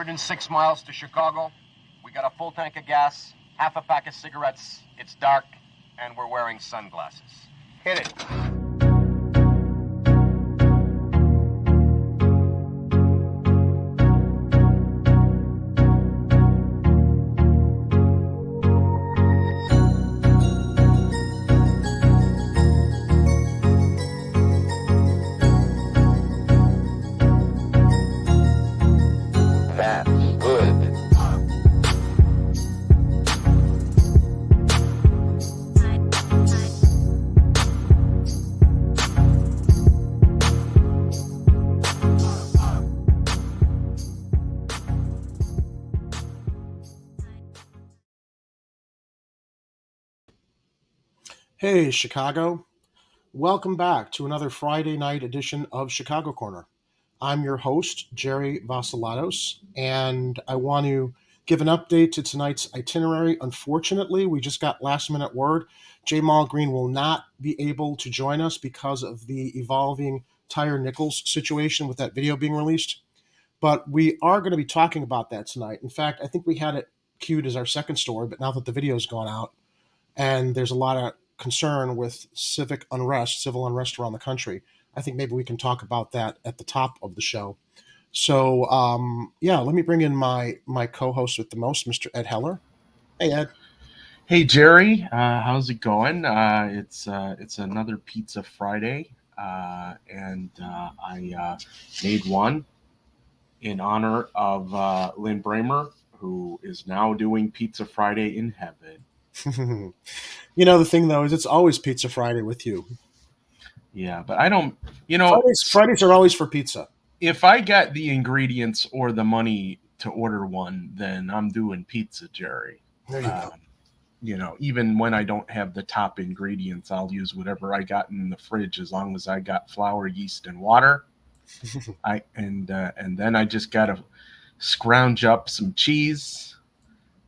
106 miles to Chicago. We got a full tank of gas, half a pack of cigarettes. It's dark, and we're wearing sunglasses. Hit it. Hey, Chicago. Welcome back to another Friday night edition of Chicago Corner. I'm your host, Jerry Vasilatos, and I want to give an update to tonight's itinerary. Unfortunately, we just got last-minute word. Jamal Green will not be able to join us because of the evolving Tyre Nichols situation with that video being released. But we are going to be talking about that tonight. In fact, I think we had it queued as our second story, but now that the video's gone out, and there's a lot of concern with civil unrest around the country, I think maybe we can talk about that at the top of the show. So, let me bring in my co-host with the most, Mr. Ed Heller. Hey, Ed. Hey, Jerry. How's it going? It's another Pizza Friday, and I made one in honor of Lynn Bramer, who is now doing Pizza Friday in heaven. You know, the thing, though, is it's always Pizza Friday with you. Yeah, but I don't, Fridays are always for pizza. If I got the ingredients or the money to order one, then I'm doing pizza, Jerry. There you go. Even when I don't have the top ingredients, I'll use whatever I got in the fridge as long as I got flour, yeast, and water. And then I just gotta scrounge up some cheese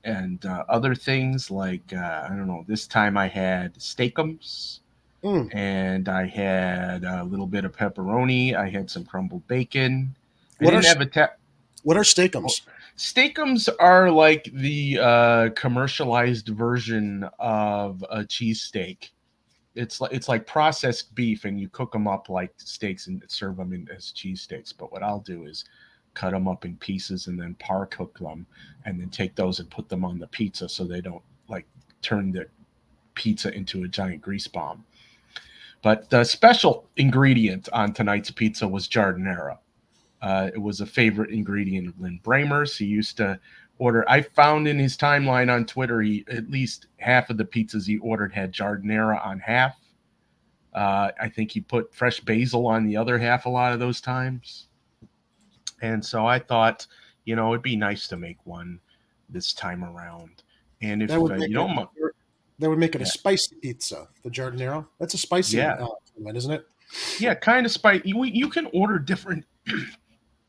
and other things like I don't know. This time I had steakums, and I had a little bit of pepperoni. I had some crumbled bacon. What are steakums? Steakums are like the commercialized version of a cheesesteak. It's like processed beef, and you cook them up like steaks and serve them as cheesesteaks. But what I'll do is cut them up in pieces and then par cook them, and then take those and put them on the pizza so they don't like turn the pizza into a giant grease bomb. But the special ingredient on tonight's pizza was giardiniera. It was a favorite ingredient of Lynn Bramer's. He used to order. I found in his timeline on Twitter, at least half of the pizzas he ordered had giardiniera on half. I think he put fresh basil on the other half a lot of those times. And so I thought, it'd be nice to make one this time around. And if you don't mind, that would make it a spicy pizza. The giardiniera, that's a spicy element, isn't it? Yeah, kind of spicy. You can order different.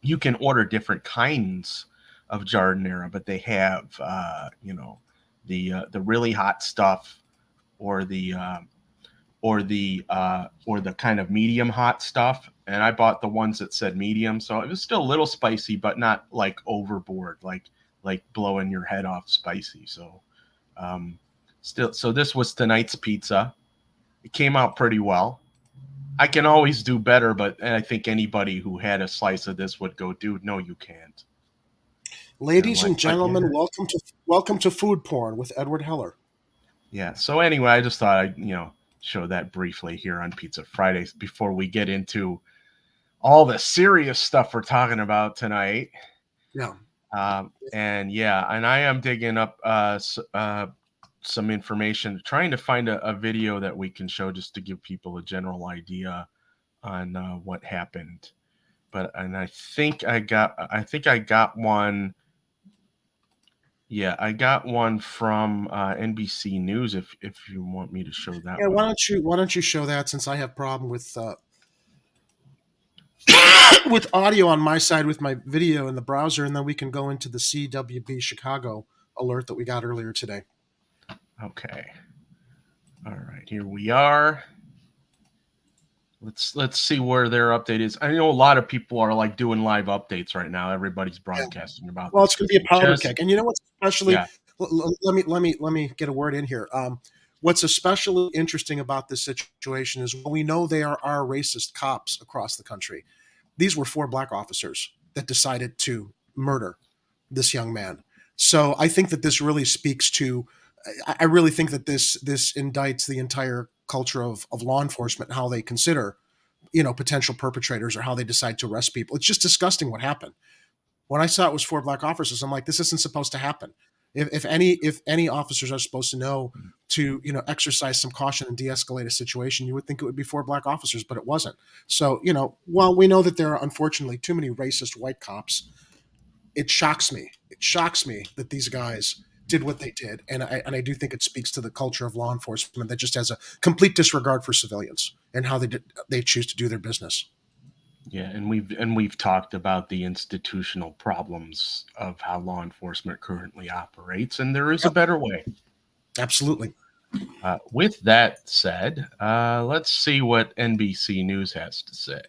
You can order different kinds of giardiniera, but they have, the really hot stuff, or the kind of medium hot stuff. And I bought the ones that said medium, so it was still a little spicy, but not like overboard, like blowing your head off spicy. So, so this was tonight's pizza. It came out pretty well. I can always do better, but I think anybody who had a slice of this would go, dude, no, you can't. Ladies and gentlemen, welcome to Food Porn with Edward Heller. Yeah. So anyway, I just thought I'd show that briefly here on Pizza Fridays before we get into all the serious stuff we're talking about tonight. Yeah. And I am digging up some information, trying to find a video that we can show just to give people a general idea on what happened. I think I got one. Yeah, I got one from NBC News. If you want me to show that. Yeah, why don't you show that, since I have problem with with audio on my side with my video in the browser, and then we can go into the CWB Chicago alert that we got earlier today. Okay. All right, here we are. Let's see where their update is. I know a lot of people are like doing live updates right now. Everybody's broadcasting about Well, this it's going because to be a powder just keg, and you know what's especially. yeah. Let me get a word in here. What's especially interesting about this situation is we know there are racist cops across the country. These were 4 black officers that decided to murder this young man. So I think that this really speaks to. I really think that this indicts the entire culture of law enforcement and how they consider potential perpetrators or how they decide to arrest people. It's just disgusting what happened. When I saw it was 4 black officers, I'm like, this isn't supposed to happen. If any officers are supposed to know to exercise some caution and de-escalate a situation, you would think it would be 4 black officers, but it wasn't. So while we know that there are unfortunately too many racist white cops, it shocks me. It shocks me that these guys did what they did, and I do think it speaks to the culture of law enforcement that just has a complete disregard for civilians and how they choose to do their business. Yeah, and we've talked about the institutional problems of how law enforcement currently operates, and there is a Yep, better way. absolutely. With that said, let's see what NBC News has to say.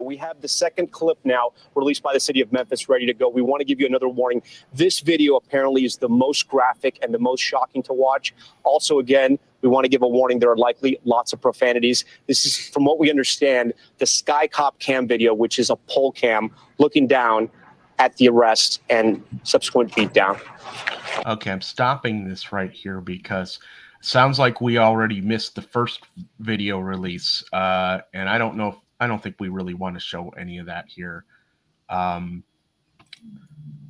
We have the second clip now released by the city of Memphis ready to go. We want to give you another warning. This video apparently is the most graphic and the most shocking to watch. Also, again, we want to give a warning. There are likely lots of profanities. This is, from what we understand, the Sky Cop cam video, which is a pole cam looking down at the arrest and subsequent beatdown. Okay, I'm stopping this right here because it sounds like we already missed the first video release, and I don't think we really want to show any of that here.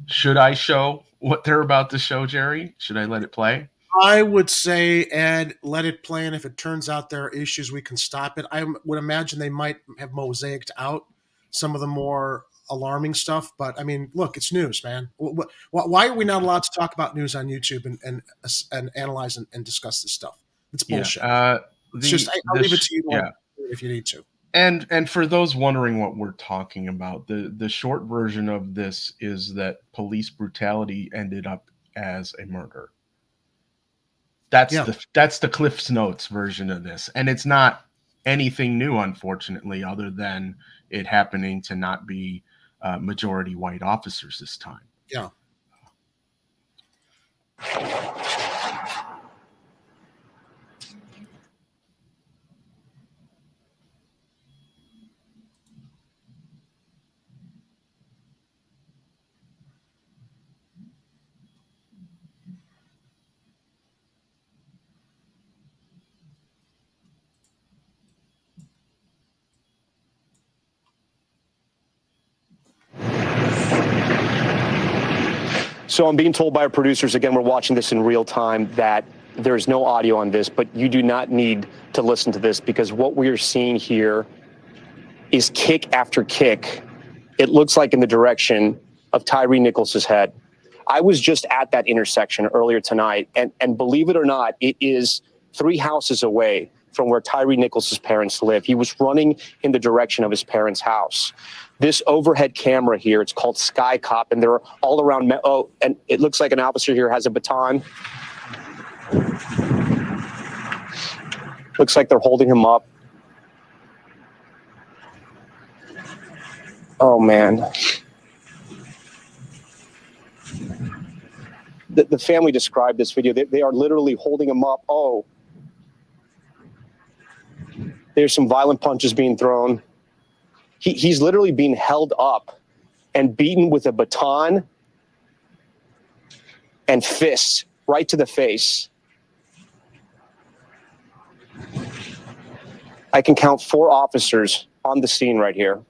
Should I show what they're about to show, Jerry? Should I let it play? I would say, Ed, let it play, and if it turns out there are issues, we can stop it. I would imagine they might have mosaicked out some of the more alarming stuff, but I mean, look, it's news, man. Why are we not allowed to talk about news on YouTube and analyze and discuss this stuff? It's bullshit. Yeah, It's just I'll leave it to you if you need to. And for those wondering what we're talking about, the short version of this is that police brutality ended up as a murder. That's the Cliff's Notes version of this, and it's not anything new, unfortunately, other than it happening to not be majority white officers this time. Yeah. So I'm being told by our producers, again, we're watching this in real time, that there's no audio on this, but you do not need to listen to this because what we are seeing here is kick after kick. It looks like in the direction of Tyree Nichols' head. I was just at that intersection earlier tonight, and believe it or not, it is 3 houses away from where Tyree Nichols' parents live. He was running in the direction of his parents' house. This overhead camera here, it's called Sky Cop, and they're all around. Oh, and it looks like an officer here has a baton. Looks like they're holding him up. Oh, man. The family described this video. They are literally holding him up. Oh. There's some violent punches being thrown. He's literally being held up and beaten with a baton and fists right to the face. I can count 4 officers on the scene right here.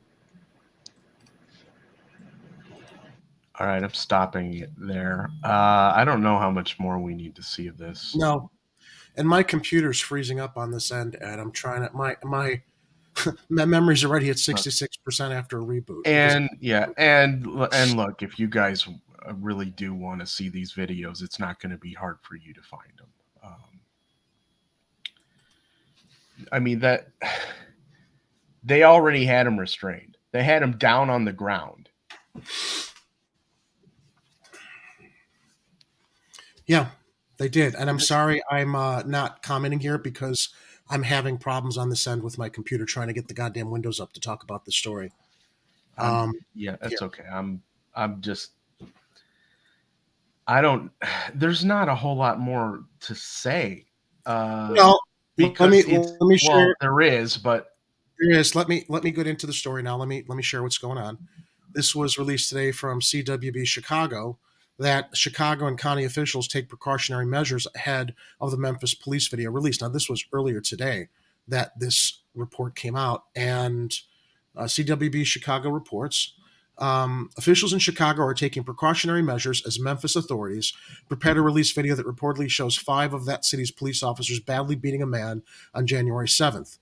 All right, I'm stopping it there. I don't know how much more we need to see of this. No, and my computer's freezing up on this end, and I'm trying to my memory's already at 66% after a reboot. And and look, if you guys really do want to see these videos, it's not going to be hard for you to find them. I mean, that they already had him restrained. They had him down on the ground. Yeah, they did. And I'm sorry I'm not commenting here because I'm having problems on this end with my computer trying to get the goddamn windows up to talk about the story. Yeah, that's okay. I'm just, I don't, there's not a whole lot more to say. Well, Because let me share. there is, but Yes, let me get into the story now. Let me share what's going on. This was released today from CWB Chicago that Chicago and county officials take precautionary measures ahead of the Memphis police video release. Now, this was earlier today that this report came out, and CWB Chicago reports officials in Chicago are taking precautionary measures as Memphis authorities prepare to release video that reportedly shows 5 of that city's police officers badly beating a man on January 7th.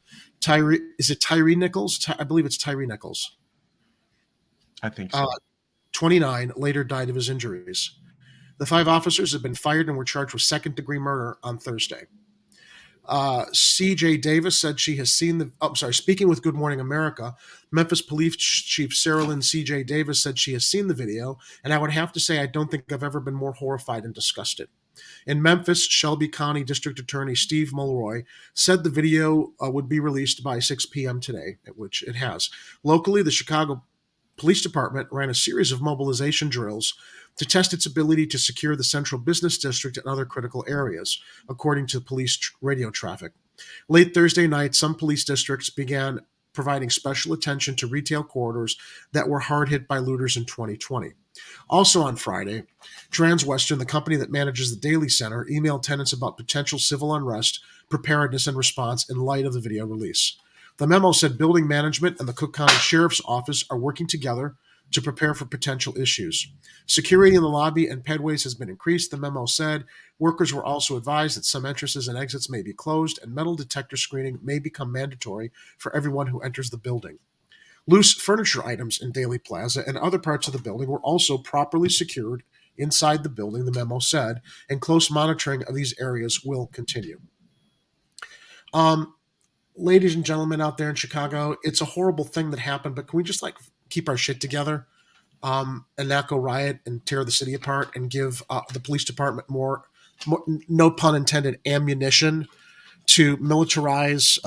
Is it Tyree Nichols? I believe it's Tyree Nichols. I think so. 29, later died of his injuries. The 5 officers have been fired and were charged with second-degree murder on Thursday. C.J. Davis said she has seen the. Speaking with Good Morning America, Memphis Police Chief Sarah Lynn C.J. Davis said she has seen the video, and I would have to say I don't think I've ever been more horrified and disgusted. In Memphis, Shelby County District Attorney Steve Mulroy said the video would be released by 6 p.m. today, which it has. Locally, the Chicago Police Department ran a series of mobilization drills to test its ability to secure the central business district and other critical areas, according to police radio traffic. Late Thursday night, some police districts began providing special attention to retail corridors that were hard hit by looters in 2020. Also on Friday, Transwestern, the company that manages the Daily Center, emailed tenants about potential civil unrest, preparedness, and response in light of the video release. The memo said building management and the Cook County Sheriff's Office are working together to prepare for potential issues. Security in the lobby and pedways has been increased, the memo said. Workers were also advised that some entrances and exits may be closed, and metal detector screening may become mandatory for everyone who enters the building. Loose furniture items in Daily Plaza and other parts of the building were also properly secured inside the building, the memo said, and close monitoring of these areas will continue. Ladies and gentlemen out there in Chicago, it's a horrible thing that happened, but can we just keep our shit together and not go riot and tear the city apart and give the police department more, no pun intended, ammunition to militarize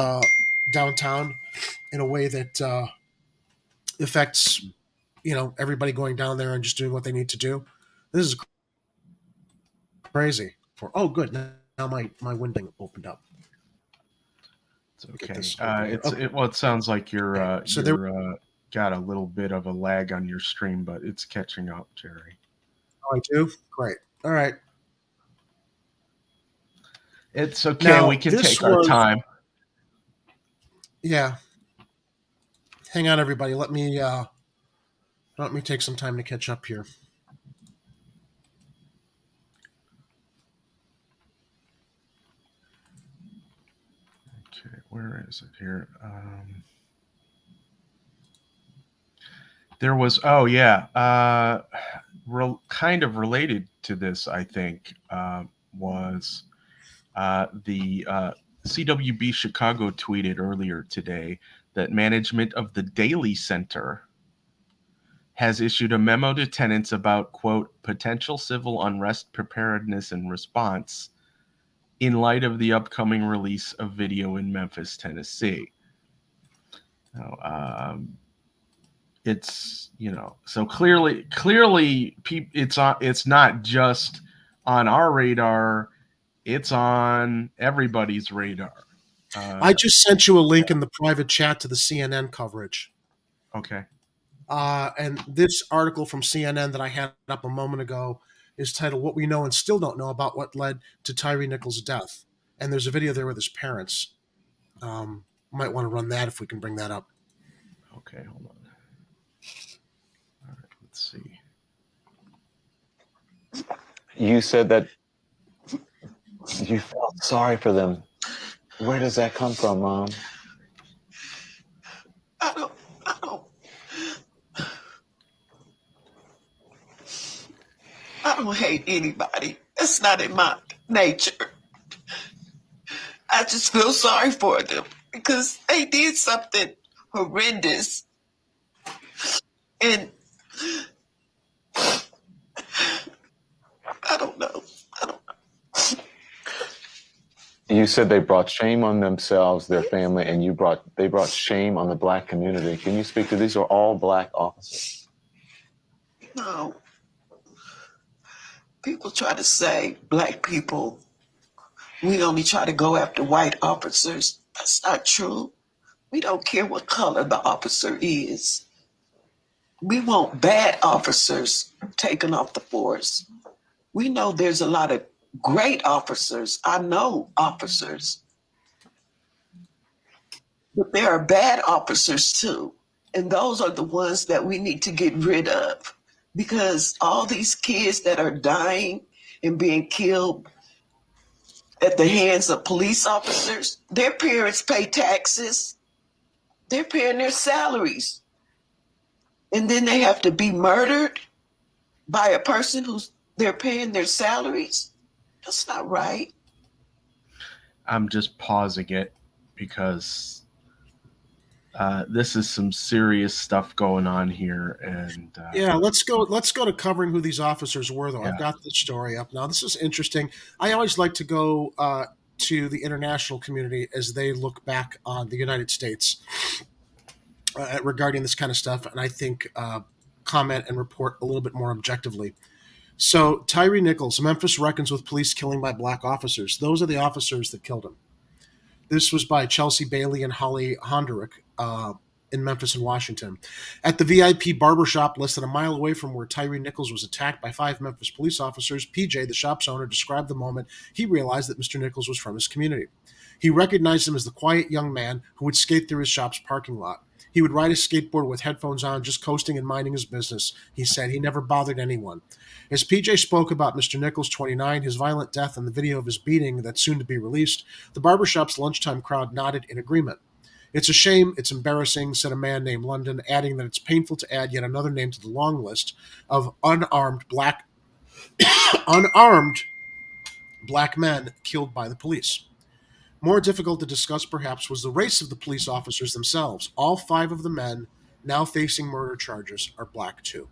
downtown in a way that affects, everybody going down there and just doing what they need to do. This is crazy. Good. Now my window opened up. It's okay. It sounds like you're got a little bit of a lag on your stream, but it's catching up, Jerry. Oh, I do? Great. All right. It's okay. Now, we can take our time. Yeah. Hang on, everybody. Let me take some time to catch up here. Okay, where is it here? There was, kind of related to this, I think, was the CWB Chicago tweeted earlier today that management of the Daily Center has issued a memo to tenants about, quote, potential civil unrest preparedness and response in light of the upcoming release of video in Memphis, Tennessee. Now, it's, so clearly it's not just on our radar, it's on everybody's radar. I just sent you a link in the private chat to the CNN coverage. Okay. And this article from CNN that I had up a moment ago is titled "What We Know and Still Don't Know About What Led to Tyree Nichols' Death." And there's a video there with his parents. Might want to run that if we can bring that up. Okay, hold on. All right, let's see. You said that you felt sorry for them. Where does that come from, Mom? I don't hate anybody. That's not in my nature. I just feel sorry for them because they did something horrendous. And I don't know. You said they brought shame on themselves, their family, and they brought shame on the black community. Can you speak to these? Are all black officers? No. People try to say black people, we only try to go after white officers. That's not true. We don't care what color the officer is. We want bad officers taken off the force. We know there's a lot of great officers. I know officers. But there are bad officers too. And those are the ones that we need to get rid of. Because all these kids that are dying and being killed at the hands of police officers, their parents pay taxes. They're paying their salaries. And then they have to be murdered by a person who's they're paying their salaries. That's not right. I'm just pausing it because this is some serious stuff going on here. And yeah, let's go to covering who these officers were, though. Yeah. I've got the story up now. This is interesting. I always like to go to the international community as they look back on the United States regarding this kind of stuff, and I think comment and report a little bit more objectively. So, Tyree Nichols, Memphis reckons with police killing by black officers. Those are the officers that killed him. This was by Chelsea Bailey and Holly Honderick in Memphis and Washington. At the VIP barbershop less than a mile away from where Tyree Nichols was attacked by 5 Memphis police officers, PJ, the shop's owner, described the moment he realized that Mr. Nichols was from his community. He recognized him as the quiet young man who would skate through his shop's parking lot. He would ride his skateboard with headphones on, just coasting and minding his business. He said he never bothered anyone. As PJ spoke about Mr. Nichols, 29, his violent death, and the video of his beating that's soon to be released, the barbershop's lunchtime crowd nodded in agreement. It's a shame, it's embarrassing, said a man named London, adding that it's painful to add yet another name to the long list of unarmed black men killed by the police. More difficult to discuss, perhaps, was the race of the police officers themselves. All 5 of the men now facing murder charges are black, too.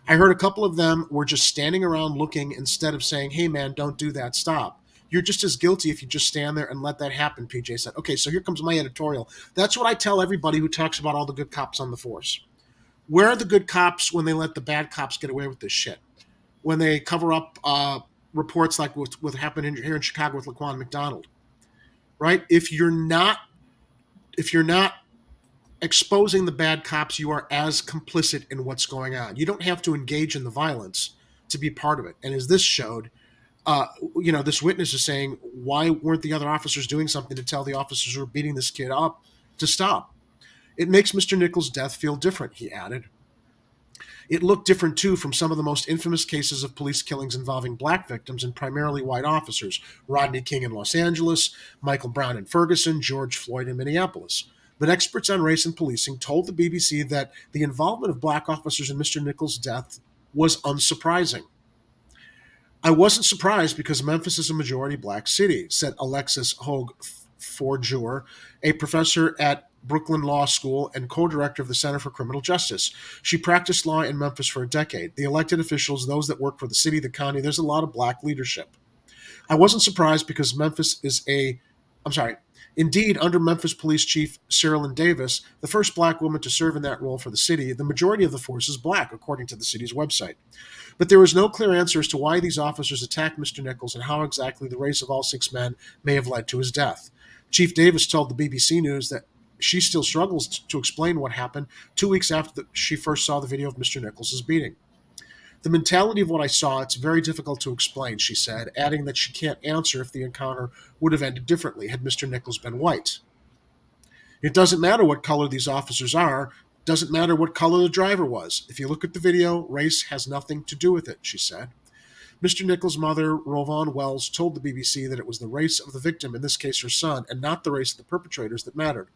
I heard a couple of them were just standing around looking instead of saying, hey, man, don't do that, stop. You're just as guilty if you just stand there and let that happen, PJ said. Okay, so here comes my editorial. That's what I tell everybody who talks about all the good cops on the force. Where are the good cops when they let the bad cops get away with this shit? When they cover up reports like what happened here in Chicago with Laquan McDonald? Right? If you're not exposing the bad cops, you are as complicit in what's going on. You don't have to engage in the violence to be part of it. And as this showed, this witness is saying, why weren't the other officers doing something to tell the officers who were beating this kid up to stop? It makes Mr. Nichols' death feel different, he added. It looked different, too, from some of the most infamous cases of police killings involving black victims and primarily white officers. Rodney King in Los Angeles, Michael Brown in Ferguson, George Floyd in Minneapolis. But experts on race and policing told the BBC that the involvement of black officers in Mr. Nichols' death was unsurprising. I wasn't surprised because Memphis is a majority black city, said Alexis Hogue Forjeur, a professor at Brooklyn Law School and co-director of the Center for Criminal Justice. She practiced law in Memphis for a decade. The elected officials, those that work for the city, the county, there's a lot of black leadership. I wasn't surprised because Memphis is Indeed, under Memphis Police Chief Sherilyn Davis, the first black woman to serve in that role for the city, the majority of the force is black, according to the city's website. But there was no clear answer as to why these officers attacked Mr. Nichols and how exactly the race of all 6 men may have led to his death. Chief Davis told the BBC News that she still struggles to explain what happened 2 weeks after she first saw the video of Mr. Nichols' beating. The mentality of what I saw, it's very difficult to explain, she said, adding that she can't answer if the encounter would have ended differently had Mr. Nichols been white. It doesn't matter what color these officers are, doesn't matter what color the driver was. If you look at the video, race has nothing to do with it, she said. Mr. Nichols' mother, Rovon Wells, told the BBC that it was the race of the victim, in this case her son, and not the race of the perpetrators that mattered.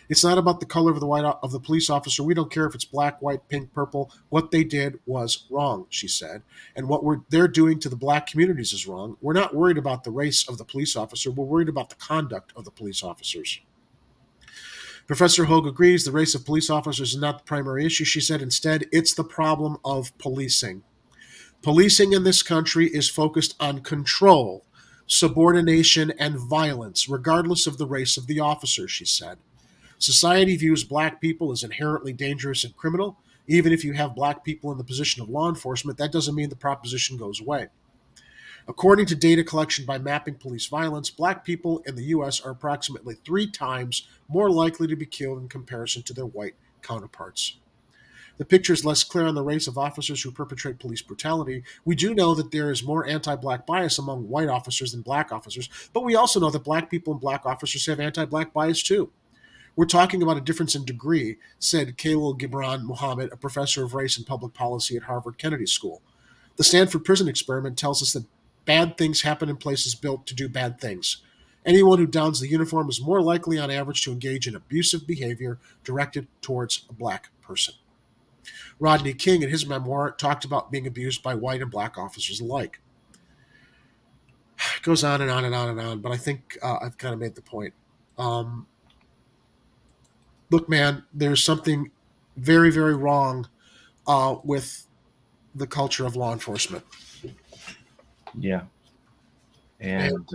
It's not about the color of the police officer. We don't care if it's black, white, pink, purple. What they did was wrong, she said. And what they're doing to the black communities is wrong. We're not worried about the race of the police officer. We're worried about the conduct of the police officers. Professor Hogue agrees the race of police officers is not the primary issue. She said instead, it's the problem of policing. Policing in this country is focused on control. subordination, and violence, regardless of the race of the officer, she said. Society views black people as inherently dangerous and criminal. Even if you have black people in the position of law enforcement, that doesn't mean the proposition goes away. According to data collection by Mapping Police Violence, black people in the U.S. are approximately 3 times more likely to be killed in comparison to their white counterparts. The picture is less clear on the race of officers who perpetrate police brutality. We do know that there is more anti-black bias among white officers than black officers, but we also know that black people and black officers have anti-black bias too. We're talking about a difference in degree, said Khalil Gibran Muhammad, a professor of race and public policy at Harvard Kennedy School. The Stanford Prison Experiment tells us that bad things happen in places built to do bad things. Anyone who dons the uniform is more likely on average to engage in abusive behavior directed towards a black person. Rodney King, in his memoir, talked about being abused by white and black officers alike. It goes on and on and on and on, but I think I've kind of made the point. Look, man, there's something very, very wrong with the culture of law enforcement. Yeah. And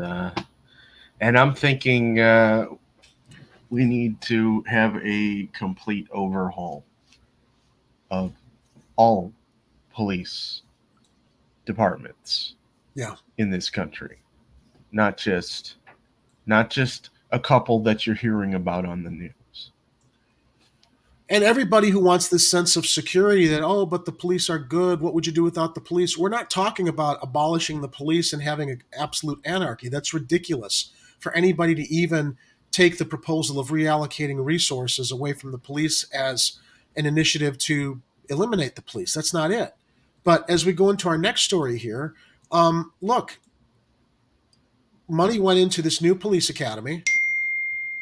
I'm thinking we need to have a complete overhaul of all police departments in this country. Not just a couple that you're hearing about on the news. And everybody who wants this sense of security that, oh, but the police are good, what would you do without the police? We're not talking about abolishing the police and having an absolute anarchy. That's ridiculous for anybody to even take the proposal of reallocating resources away from the police as an initiative to eliminate the police. That's not it. But as we go into our next story here, look, money went into this new police academy.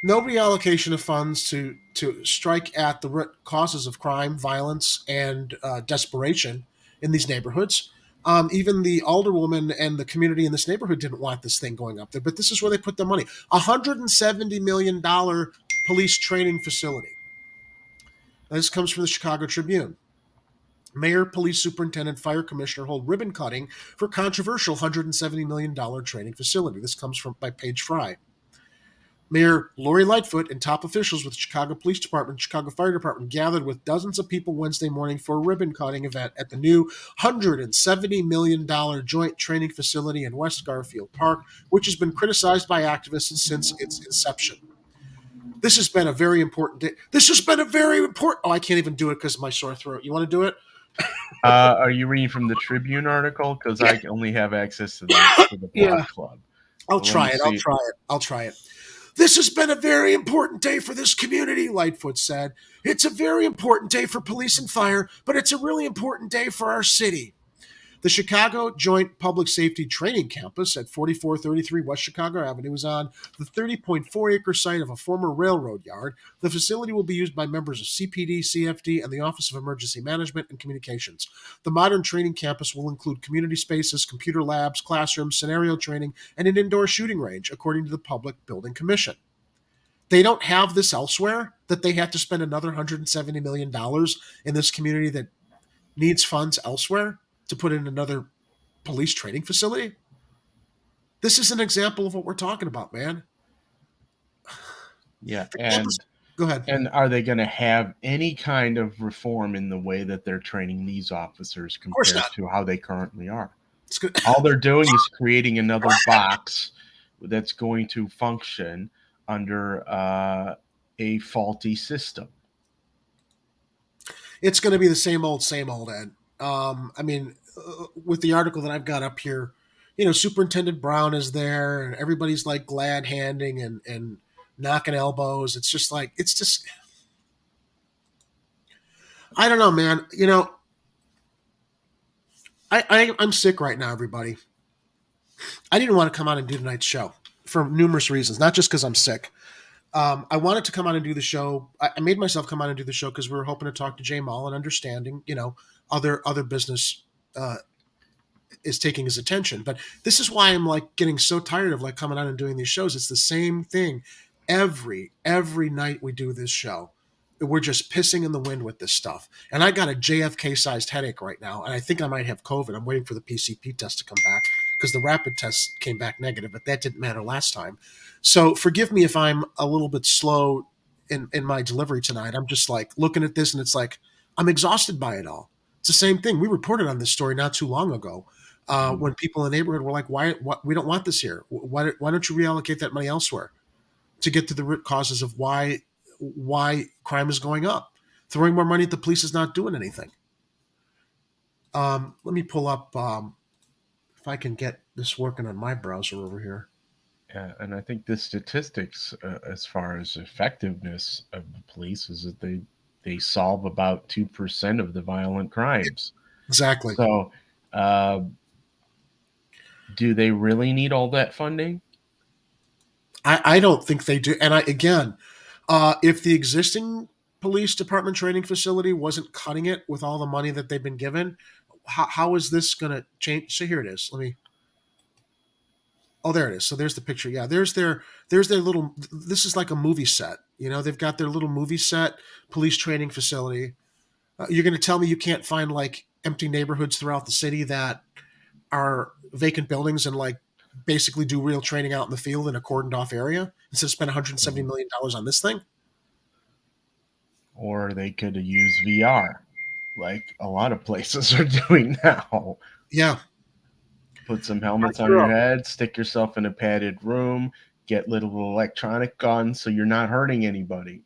No reallocation of funds to strike at the root causes of crime, violence, and desperation in these neighborhoods. Even the alderwoman and the community in this neighborhood didn't want this thing going up there, but this is where they put their money. $170 million police training facility. This comes from the Chicago Tribune. Mayor, police superintendent, fire commissioner hold ribbon cutting for controversial $170 million training facility. This comes from by Paige Fry. Mayor Lori Lightfoot and top officials with the Chicago Police Department and Chicago Fire Department gathered with dozens of people Wednesday morning for a ribbon-cutting event at the new $170 million joint training facility in West Garfield Park, which has been criticized by activists since its inception. This has been a very important day. Oh, I can't even do it because of my sore throat. You want to do it? Are you reading from the Tribune article? Because I only have access to the blog club. I'll try it. This has been a very important day for this community, Lightfoot said. It's a very important day for police and fire, but it's a really important day for our city. The Chicago Joint Public Safety Training Campus at 4433 West Chicago Avenue is on the 30.4-acre site of a former railroad yard. The facility will be used by members of CPD, CFD, and the Office of Emergency Management and Communications. The modern training campus will include community spaces, computer labs, classrooms, scenario training, and an indoor shooting range, according to the Public Building Commission. They don't have this elsewhere, that they have to spend another $170 million in this community that needs funds elsewhere to put in another police training facility? This is an example of what we're talking about, man. Yeah, and go ahead. And are they going to have any kind of reform in the way that they're training these officers compared to how they currently are? It's good. All they're doing is creating another box that's going to function under a faulty system. It's going to be the same old, Ed. With the article that I've got up here, Superintendent Brown is there and everybody's like glad handing and knocking elbows. It's just I don't know, man. I'm sick right now, everybody. I didn't want to come on and do tonight's show for numerous reasons, not just because I'm sick. I wanted to come on and do the show. I made myself come on and do the show because we were hoping to talk to Jay Mall and understanding, other business is taking his attention. But this is why I'm like getting so tired of like coming on and doing these shows. It's the same thing every night we do this show. We're just pissing in the wind with this stuff. And I got a JFK-sized headache right now, and I think I might have COVID. I'm waiting for the PCP test to come back because the rapid test came back negative, but that didn't matter last time. So forgive me if I'm a little bit slow in my delivery tonight. I'm just like looking at this and it's like, I'm exhausted by it all. It's the same thing. We reported on this story not too long ago when people in the neighborhood were like, why we don't want this here. Why don't you reallocate that money elsewhere to get to the root causes of why crime is going up? Throwing more money at the police is not doing anything. Let me pull up if I can get this working on my browser over here. Yeah, and I think the statistics as far as effectiveness of the police is that they solve about 2% of the violent crimes. Exactly. So, do they really need all that funding? I don't think they do. And if the existing police department training facility wasn't cutting it with all the money that they've been given, how is this going to change? So here it is. Oh, there it is. So there's the picture. Yeah, there's their little. This is like a movie set. They've got their little movie set police training facility. You're going to tell me you can't find like empty neighborhoods throughout the city that are vacant buildings and like basically do real training out in the field in a cordoned off area instead of spend $170 million on this thing? Or they could use VR, like a lot of places are doing now. Yeah. Put some helmets on your head, stick yourself in a padded room, get little electronic guns so you're not hurting anybody.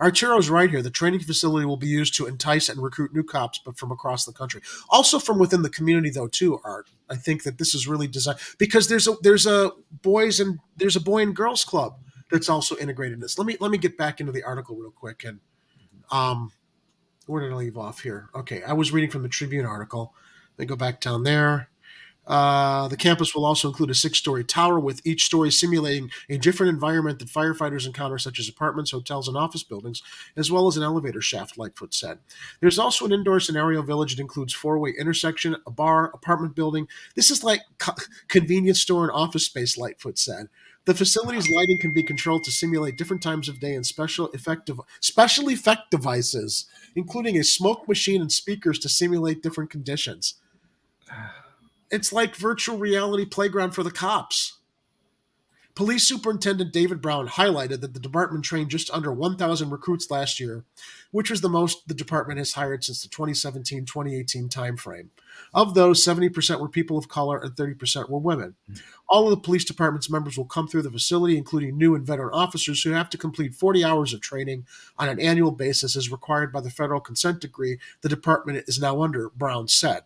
Arturo's right here. The training facility will be used to entice and recruit new cops, but from across the country. Also from within the community, though, too, Art. I think that this is really designed because there's a boy and girls club that's also integrated in this. Let me get back into the article real quick. And where did I leave off here? Okay, I was reading from the Tribune article. Let me go back down there. The campus will also include a 6-story tower with each story simulating a different environment that firefighters encounter, such as apartments, hotels, and office buildings, as well as an elevator shaft, Lightfoot said. There's also an indoor scenario village that includes 4-way intersection, a bar, apartment building. This is like convenience store and office space, Lightfoot said. The facility's lighting can be controlled to simulate different times of day and special effect devices, including a smoke machine and speakers to simulate different conditions. It's like virtual reality playground for the cops. Police Superintendent David Brown highlighted that the department trained just under 1,000 recruits last year, which was the most the department has hired since the 2017-2018 timeframe. Of those, 70% were people of color and 30% were women. All of the police department's members will come through the facility, including new and veteran officers who have to complete 40 hours of training on an annual basis as required by the federal consent decree the department is now under, Brown said.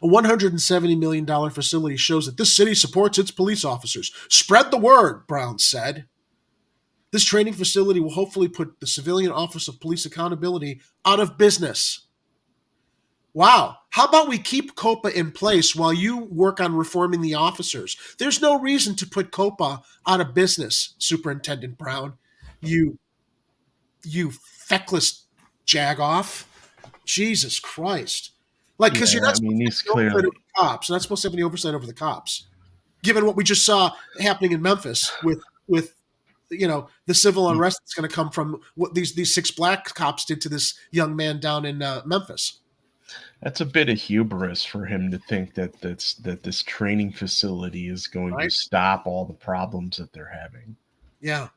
A $170 million facility shows that this city supports its police officers. Spread the word, Brown said. This training facility will hopefully put the Civilian Office of Police Accountability out of business. Wow. How about we keep COPA in place while you work on reforming the officers? There's no reason to put COPA out of business, Superintendent Brown. You feckless jagoff. Jesus Christ. Because you're not supposed to have any oversight over the cops. You're not supposed to have any oversight over the cops. Given what we just saw happening in Memphis with the civil unrest that's going to come from what these 6 black cops did to this young man down in Memphis. That's a bit of hubris for him to think that this training facility is going to stop all the problems that they're having. Yeah.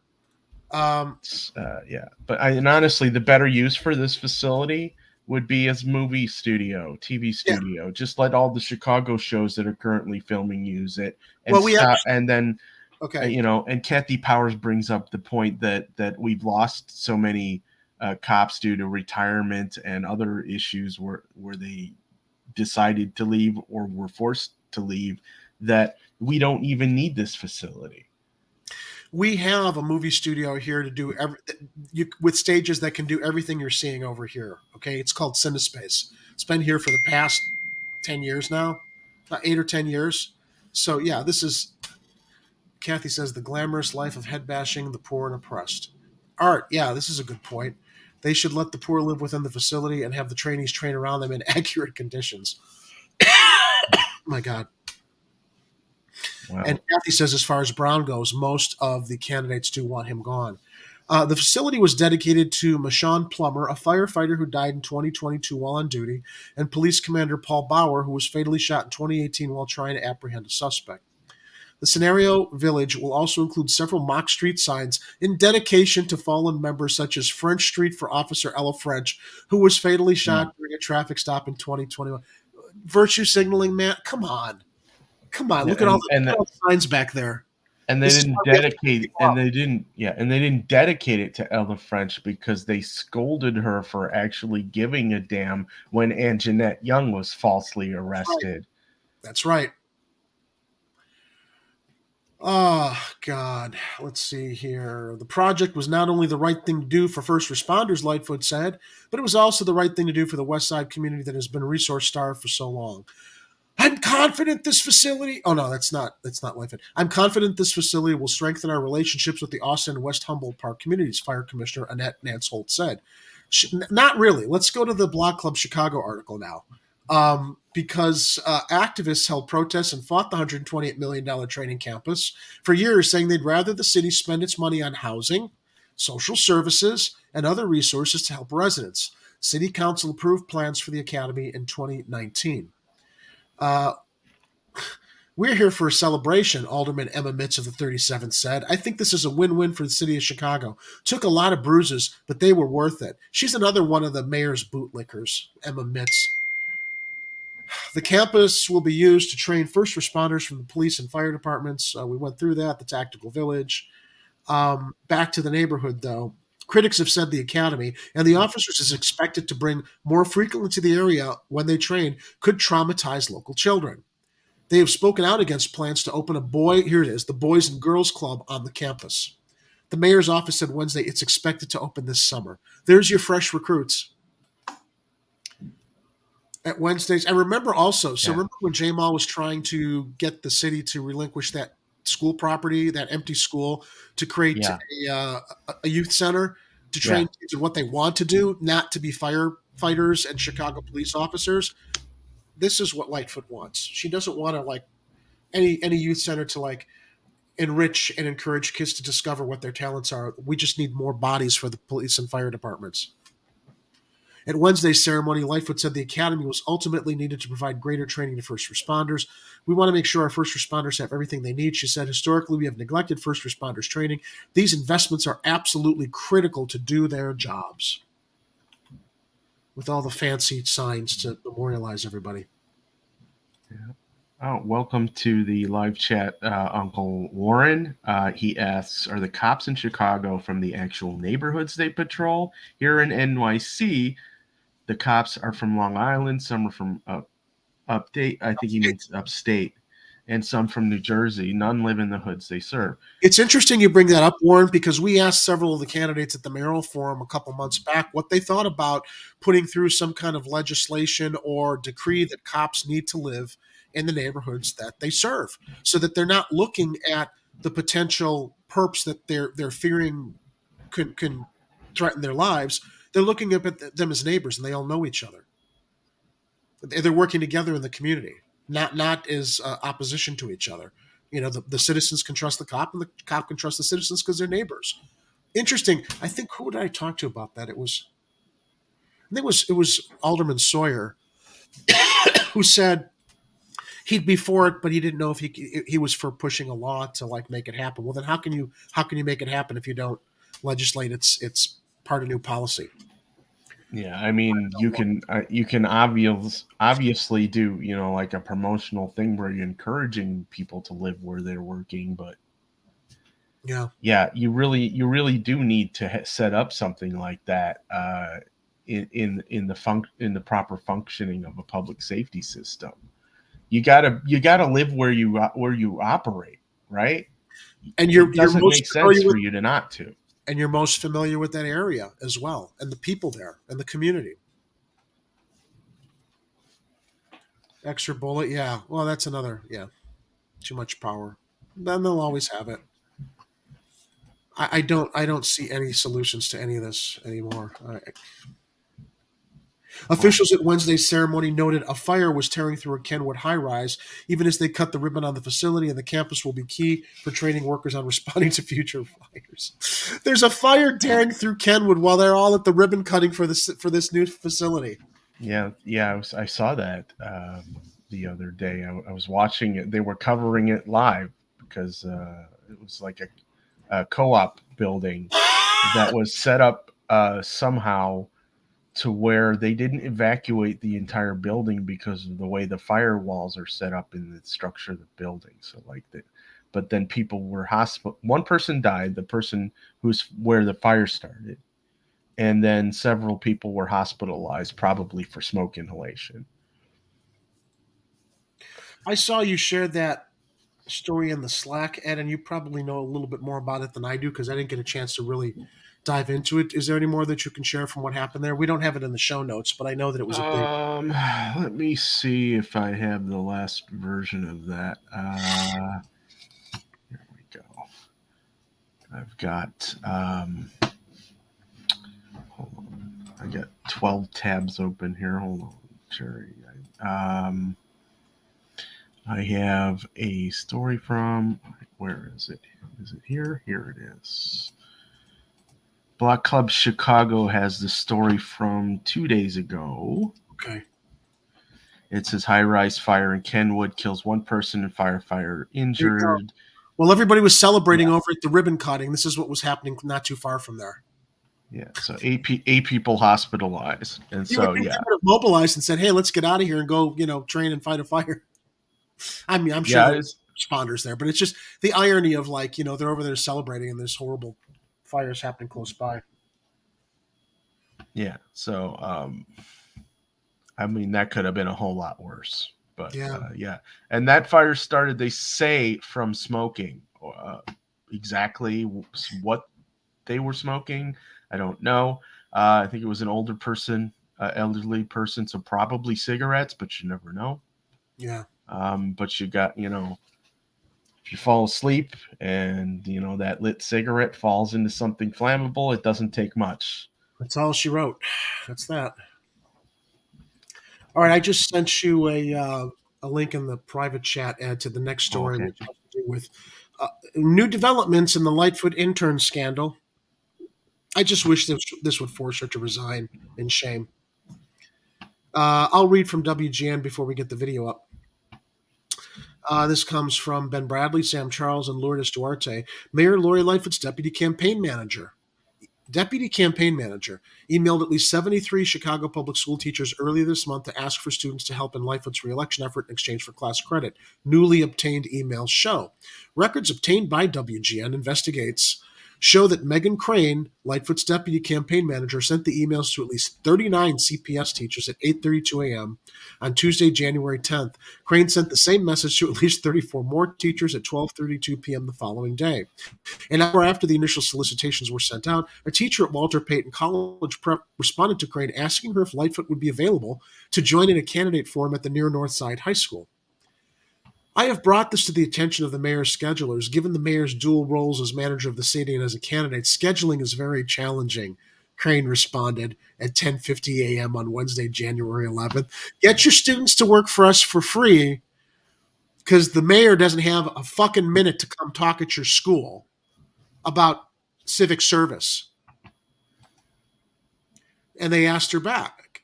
But honestly, the better use for this facility would be as movie studio, TV studio. Yeah. Just let all the Chicago shows that are currently filming use it. And and Kathy Powers brings up the point that we've lost so many cops due to retirement and other issues where they decided to leave or were forced to leave, that we don't even need this facility. We have a movie studio here to do with stages that can do everything you're seeing over here. Okay, it's called CineSpace. It's been here for the past 10 years now, 8 or 10 years. So yeah, this is. Kathy says the glamorous life of head bashing the poor and oppressed. Art, yeah, this is a good point. They should let the poor live within the facility and have the trainees train around them in accurate conditions. My God. Wow. And Kathy says, as far as Brown goes, most of the candidates do want him gone. The facility was dedicated to Michonne Plummer, a firefighter who died in 2022 while on duty, and Police Commander Paul Bauer, who was fatally shot in 2018 while trying to apprehend a suspect. The Scenario Village will also include several mock street signs in dedication to fallen members such as French Street for Officer Ella French, who was fatally shot during a traffic stop in 2021. Virtue signaling, man, come on. Look at all the signs back there. And they didn't dedicate it to Ella French because they scolded her for actually giving a damn when Anjanette Young was falsely arrested. That's right. Oh, God. Let's see here. The project was not only the right thing to do for first responders, Lightfoot said, but it was also the right thing to do for the West Side community that has been resource-starved for so long. I'm confident this facility... Oh, no, that's not Lightfoot. I'm confident this facility will strengthen our relationships with the Austin and West Humboldt Park communities, Fire Commissioner Annette Nance Holt said. Not really. Let's go to the Blog Club Chicago article now. Because activists held protests and fought the $128 million training campus for years, saying they'd rather the city spend its money on housing, social services, and other resources to help residents. City Council approved plans for the academy in 2019. We're here for a celebration, Alderman Emma Mitz of the 37th said. I think this is a win-win for the city of Chicago. Took a lot of bruises, but they were worth it. She's another one of the mayor's bootlickers, Emma Mitz. The campus will be used to train first responders from the police and fire departments. We went through that, the tactical village. Back to the neighborhood, though. Critics have said the academy and the officers is expected to bring more frequently to the area when they train could traumatize local children. They have spoken out against plans to open the Boys and Girls Club on the campus. The mayor's office said Wednesday it's expected to open this summer. There's your fresh recruits. At Wednesdays. I remember also, remember when Jamal was trying to get the city to relinquish that school property, that empty school, to create a youth center to train kids in what they want to do, not to be firefighters and Chicago police officers. This is what Lightfoot wants. She doesn't want to any youth center to enrich and encourage kids to discover what their talents are. We just need more bodies for the police and fire departments. At Wednesday's ceremony, Lightfoot said the academy was ultimately needed to provide greater training to first responders. We want to make sure our first responders have everything they need. She said, historically, we have neglected first responders training. These investments are absolutely critical to do their jobs. With all the fancy signs to memorialize everybody. Yeah. Oh, welcome to the live chat, Uncle Warren. He asks, are the cops in Chicago from the actual neighborhoods they patrol? Here in NYC, the cops are from Long Island, some are from upstate, I think he means upstate, and some from New Jersey. None live in the hoods they serve. It's interesting you bring that up, Warren, because we asked several of the candidates at the mayoral forum a couple months back what they thought about putting through some kind of legislation or decree that cops need to live in the neighborhoods that they serve, so that they're not looking at the potential perps that they're fearing can threaten their lives. They're looking up at them as neighbors, and they all know each other. They're working together in the community, not as opposition to each other. You know, the citizens can trust the cop, and the cop can trust the citizens because they're neighbors. Interesting. I think, who did I talk to about that? It was Alderman Sawyer who said he'd be for it, but he didn't know if he was for pushing a law to make it happen. Well, then how can you make it happen if you don't legislate it's part of new policy? Yeah, I mean, you can obviously do, like a promotional thing where you're encouraging people to live where they're working, but you really do need to set up something like that in the proper functioning of a public safety system. You gotta live where you operate, right? And it doesn't make sense for you to not to. And you're most familiar with that area as well, and the people there, and the community. Extra bullet, yeah. Well, that's another, too much power. Then they'll always have it. I don't see any solutions to any of this anymore. Officials at Wednesday's ceremony noted a fire was tearing through a Kenwood high-rise, even as they cut the ribbon on the facility, and the campus will be key for training workers on responding to future fires. There's a fire tearing through Kenwood while they're all at the ribbon cutting for this new facility. Yeah. I saw that the other day. I was watching it. They were covering it live because it was like a co-op building that was set up somehow to where they didn't evacuate the entire building because of the way the firewalls are set up in the structure of the building. So but then people were hospital. One person died, the person who's where the fire started, and then several people were hospitalized, probably for smoke inhalation. I saw you shared that story in the Slack, Ed, and you probably know a little bit more about it than I do because I didn't get a chance to really dive into it. Is there any more that you can share from what happened there? We don't have it in the show notes, but I know that it was a big... Let me see if I have the last version of that. Here we go. I've got... hold on. I got 12 tabs open here. Hold on, Jerry. I have a story from... Where is it? Is it here? Here it is. Block Club Chicago has the story from 2 days ago. Okay. It says high-rise fire in Kenwood kills one person and firefighter injured. Well, everybody was celebrating over at the ribbon cutting. This is what was happening not too far from there. Yeah, so eight people hospitalized. And so, They would have mobilized and said, hey, let's get out of here and go, train and fight a fire. I mean, I'm sure there's responders there, but it's just the irony of they're over there celebrating and there's horrible fires happening close by. Yeah. So, I mean, that could have been a whole lot worse, but yeah. And that fire started, they say, from smoking. Exactly what they were smoking, I don't know. I think it was an elderly person, so probably cigarettes, but you never know. Yeah. But you got, if you fall asleep and, that lit cigarette falls into something flammable, it doesn't take much. That's all she wrote. That's that. All right. I just sent you a link in the private chat, Ed, to the next story, which has to do with new developments in the Lightfoot intern scandal. I just wish this would force her to resign in shame. I'll read from WGN before we get the video up. This comes from Ben Bradley, Sam Charles, and Lourdes Duarte. Mayor Lori Lightfoot's deputy campaign manager, emailed at least 73 Chicago public school teachers earlier this month to ask for students to help in Lightfoot's re-election effort in exchange for class credit. Newly obtained emails show. Records obtained by WGN Investigates show that Megan Crane, Lightfoot's deputy campaign manager, sent the emails to at least 39 CPS teachers at 8:32 a.m. on Tuesday, January 10th. Crane sent the same message to at least 34 more teachers at 12:32 p.m. the following day. An hour after the initial solicitations were sent out, a teacher at Walter Payton College Prep responded to Crane asking her if Lightfoot would be available to join in a candidate forum at the near North Side High School. I have brought this to the attention of the mayor's schedulers. Given the mayor's dual roles as manager of the city and as a candidate, scheduling is very challenging, Crane responded at 10:50 a.m. on Wednesday, January 11th. Get your students to work for us for free because the mayor doesn't have a fucking minute to come talk at your school about civic service. And they asked her back,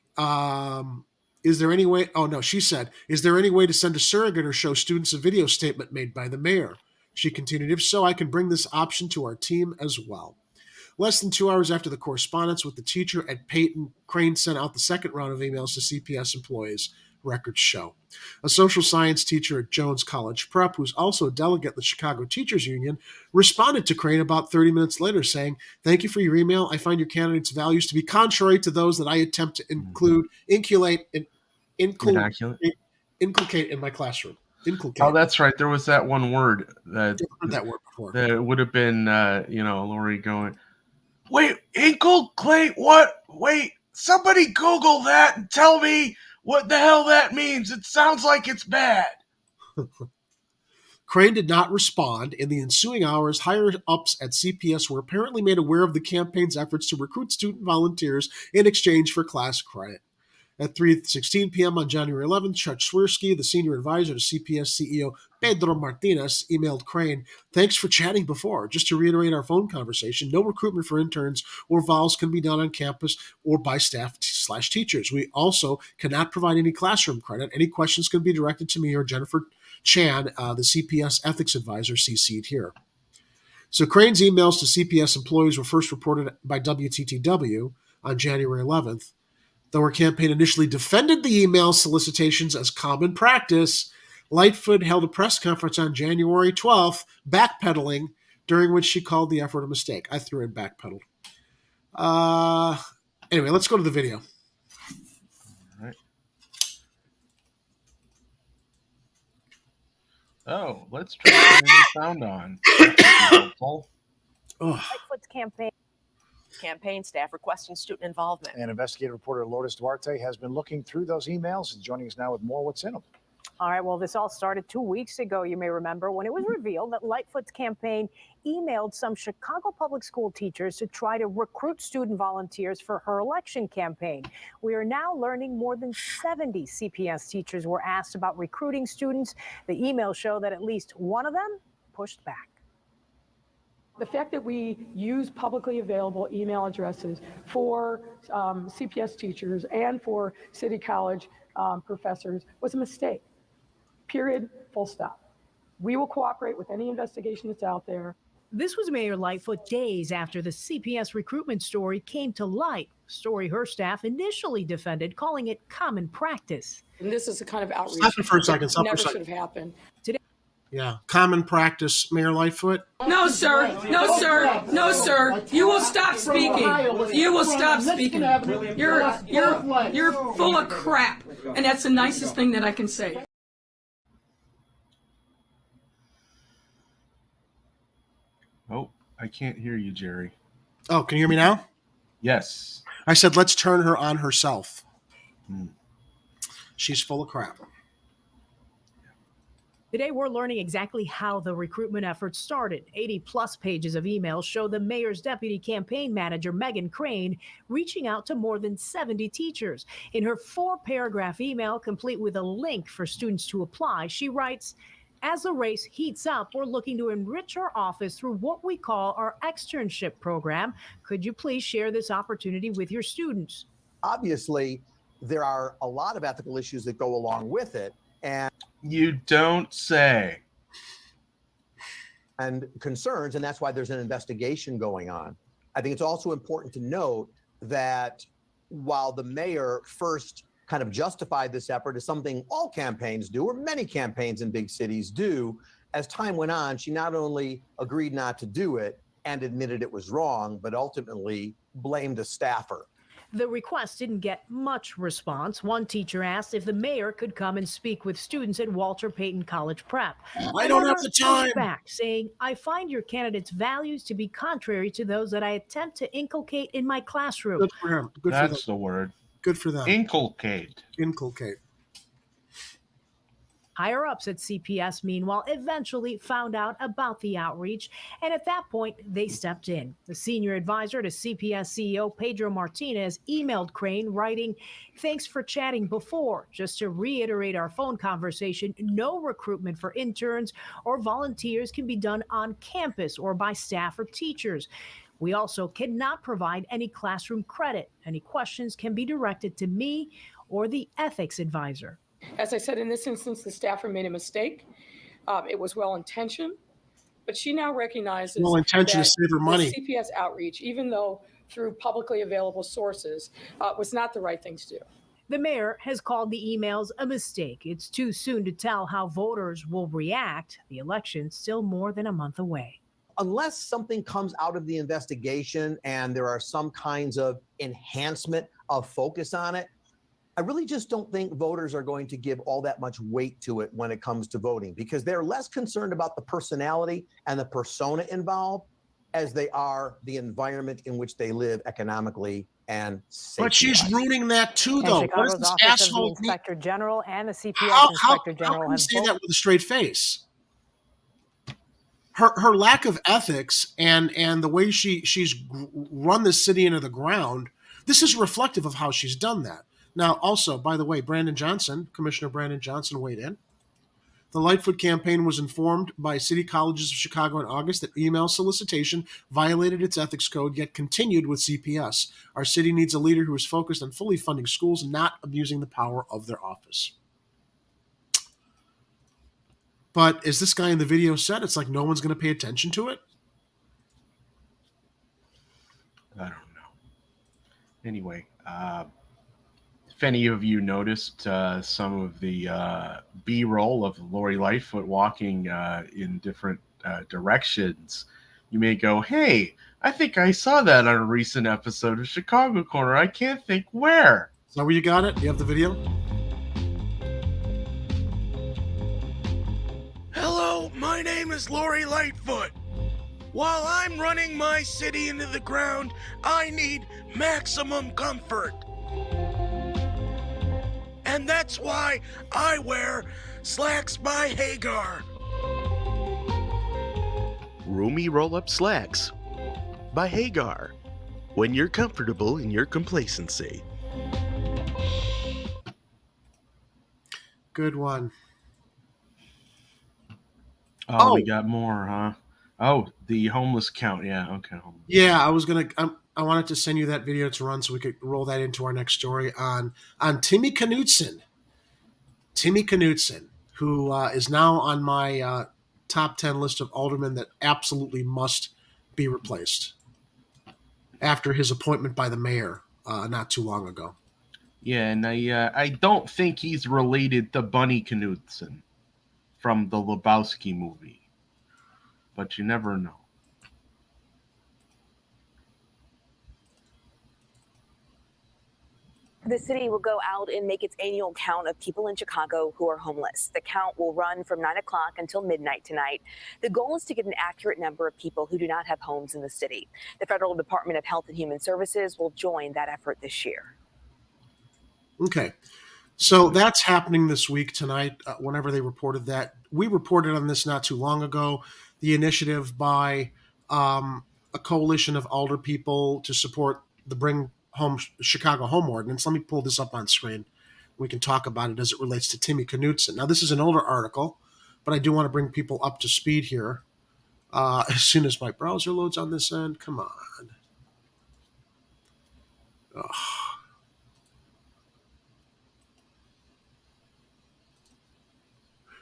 is there any way? Oh, no, she said, is there any way to send a surrogate or show students a video statement made by the mayor? She continued, if so, I can bring this option to our team as well. Less than 2 hours after the correspondence with the teacher at Payton, Crane sent out the second round of emails to CPS employees, records show. A social science teacher at Jones College Prep, who's also a delegate of the Chicago Teachers Union, responded to Crane about 30 minutes later saying, thank you for your email. I find your candidate's values to be contrary to those that I attempt to inculcate in my classroom. Inculcate. Oh, that's right. There was that one word that heard that word before. That would have been, Lori going, wait, inculcate what? Wait, somebody Google that and tell me what the hell that means. It sounds like it's bad. Crane did not respond. In the ensuing hours, higher-ups at CPS were apparently made aware of the campaign's efforts to recruit student volunteers in exchange for class credit. At 3:16 p.m. on January 11th, Judge Swirsky, the senior advisor to CPS CEO Pedro Martinez, emailed Crane, "Thanks for chatting before. Just to reiterate our phone conversation, no recruitment for interns or vols can be done on campus or by staff/teachers. We also cannot provide any classroom credit. Any questions can be directed to me or Jennifer Chan, the CPS ethics advisor, CC'd here." So Crane's emails to CPS employees were first reported by WTTW on January 11th. Though her campaign initially defended the email solicitations as common practice, Lightfoot held a press conference on January 12th, backpedaling, during which she called the effort a mistake. I threw in backpedaled. Anyway, let's go to the video. All right. Oh, let's try turning the sound on. Oh, Lightfoot's campaign staff requesting student involvement. And investigative reporter Lourdes Duarte has been looking through those emails and joining us now with more What's in them. All right, well, this all started 2 weeks ago, you may remember, when it was revealed that Lightfoot's campaign emailed some Chicago public school teachers to try to recruit student volunteers for her election campaign. We are now learning more than 70 CPS teachers were asked about recruiting students. The emails show that at least one of them pushed back. The fact that we use publicly available email addresses for CPS teachers and for City College professors was a mistake. Period, full stop. We will cooperate with any investigation that's out there. This was Mayor Lightfoot days after the CPS recruitment story came to light, a story her staff initially defended, calling it common practice. And this is the kind of outreach Stop it for a second. that never should have happened. Yeah, common practice, Mayor Lightfoot. No, sir. No, sir. No, sir. You will stop speaking. You will stop speaking. You're full of crap, and that's the nicest thing that I can say. Oh, I can't hear you, Jerry. Oh, can you hear me now? Yes. I said, let's turn her on herself. She's full of crap. Today, we're learning exactly how the recruitment effort started. 80-plus pages of emails show the mayor's deputy campaign manager, Megan Crane, reaching out to more than 70 teachers. In her 4-paragraph email, complete with a link for students to apply, she writes, "As the race heats up, we're looking to enrich our office through what we call our externship program. Could you please share this opportunity with your students?" Obviously, there are a lot of ethical issues that go along with it. And you don't say. And concerns, and that's why there's an investigation going on. I think it's also important to note that while the mayor first kind of justified this effort as something all campaigns do, or many campaigns in big cities do, as time went on, she not only agreed not to do it and admitted it was wrong, but ultimately blamed a staffer. The request didn't get much response. One teacher asked if the mayor could come and speak with students at Walter Payton College Prep. I don't have the time. Back, saying, "I find your candidate's values to be contrary to those that I attempt to inculcate in my classroom." Good for him. Good That's for them. the word. Good for them. Inculcate. Inculcate. Higher-ups at CPS, meanwhile, eventually found out about the outreach, and at that point, they stepped in. The senior advisor to CPS CEO Pedro Martinez emailed Crane, writing, "Thanks for chatting before. Just to reiterate our phone conversation, no recruitment for interns or volunteers can be done on campus or by staff or teachers. We also cannot provide any classroom credit. Any questions can be directed to me or the ethics advisor." As I said, in this instance, the staffer made a mistake. It was well-intentioned, but she now recognizes well-intentioned to save her money. The CPS outreach, even though through publicly available sources, was not the right thing to do. The mayor has called the emails a mistake. It's too soon to tell how voters will react. The election's still more than a month away. Unless something comes out of the investigation and there are some kinds of enhancement of focus on it, I really just don't think voters are going to give all that much weight to it when it comes to voting, because they're less concerned about the personality and the persona involved as they are the environment in which they live economically and safety-wise. But she's ruining that too, though. What is this asshole? The Inspector General and the CPS Inspector General how can you have say both. that with a straight face? Her lack of ethics and the way she's run this city into the ground, this is reflective of how she's done that. Now, also, by the way, Commissioner Brandon Johnson weighed in. The Lightfoot campaign was informed by City Colleges of Chicago in August that email solicitation violated its ethics code, yet continued with CPS. Our city needs a leader who is focused on fully funding schools and not abusing the power of their office. But as this guy in the video said, it's like no one's going to pay attention to it. I don't know. Anyway, if any of you noticed some of the B-roll of Lori Lightfoot walking in different directions, you may go, hey, I think I saw that on a recent episode of Chicago Corner. I can't think where. Is that where you got it? Do you have the video? Hello, my name is Lori Lightfoot. While I'm running my city into the ground, I need maximum comfort. And that's why I wear slacks by Hagar. Roomy roll-up slacks by Hagar. When you're comfortable in your complacency. Good one. Oh, we got more, huh? Oh, the homeless count. Yeah, okay. Yeah, I wanted to send you that video to run so we could roll that into our next story on Timmy Knudsen. Timmy Knudsen, who is now on my top 10 list of aldermen that absolutely must be replaced after his appointment by the mayor not too long ago. Yeah, and I don't think he's related to Bunny Knudsen from the Lebowski movie, but you never know. The city will go out and make its annual count of people in Chicago who are homeless. The count will run from 9 o'clock until midnight tonight. The goal is to get an accurate number of people who do not have homes in the city. The Federal Department of Health and Human Services will join that effort this year. Okay. So that's happening this week tonight, whenever they reported that. We reported on this not too long ago, the initiative by a coalition of alder people to support the Bring Home Chicago Home Ordinance. Let me pull this up on screen. We can talk about it as it relates to Timmy Knudsen. Now, this is an older article, but I do want to bring people up to speed here. As soon as my browser loads on this end, come on. Ugh.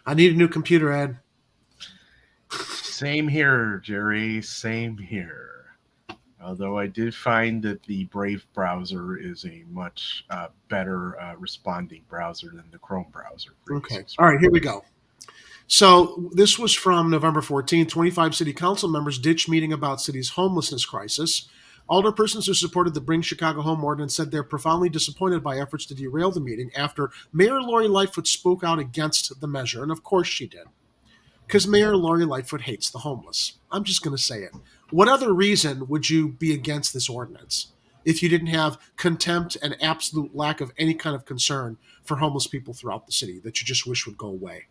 I need a new computer, Ed. Same here, Jerry. Same here. Although I did find that the Brave browser is a much better responding browser than the Chrome browser. Okay. All right, here we go. So this was from November 14th. 25 city council members ditch meeting about city's homelessness crisis. Alderpersons who supported the Bring Chicago Home Ordinance said they're profoundly disappointed by efforts to derail the meeting after Mayor Lori Lightfoot spoke out against the measure. And of course she did. Because Mayor Lori Lightfoot hates the homeless. I'm just going to say it. What other reason would you be against this ordinance if you didn't have contempt and absolute lack of any kind of concern for homeless people throughout the city that you just wish would go away?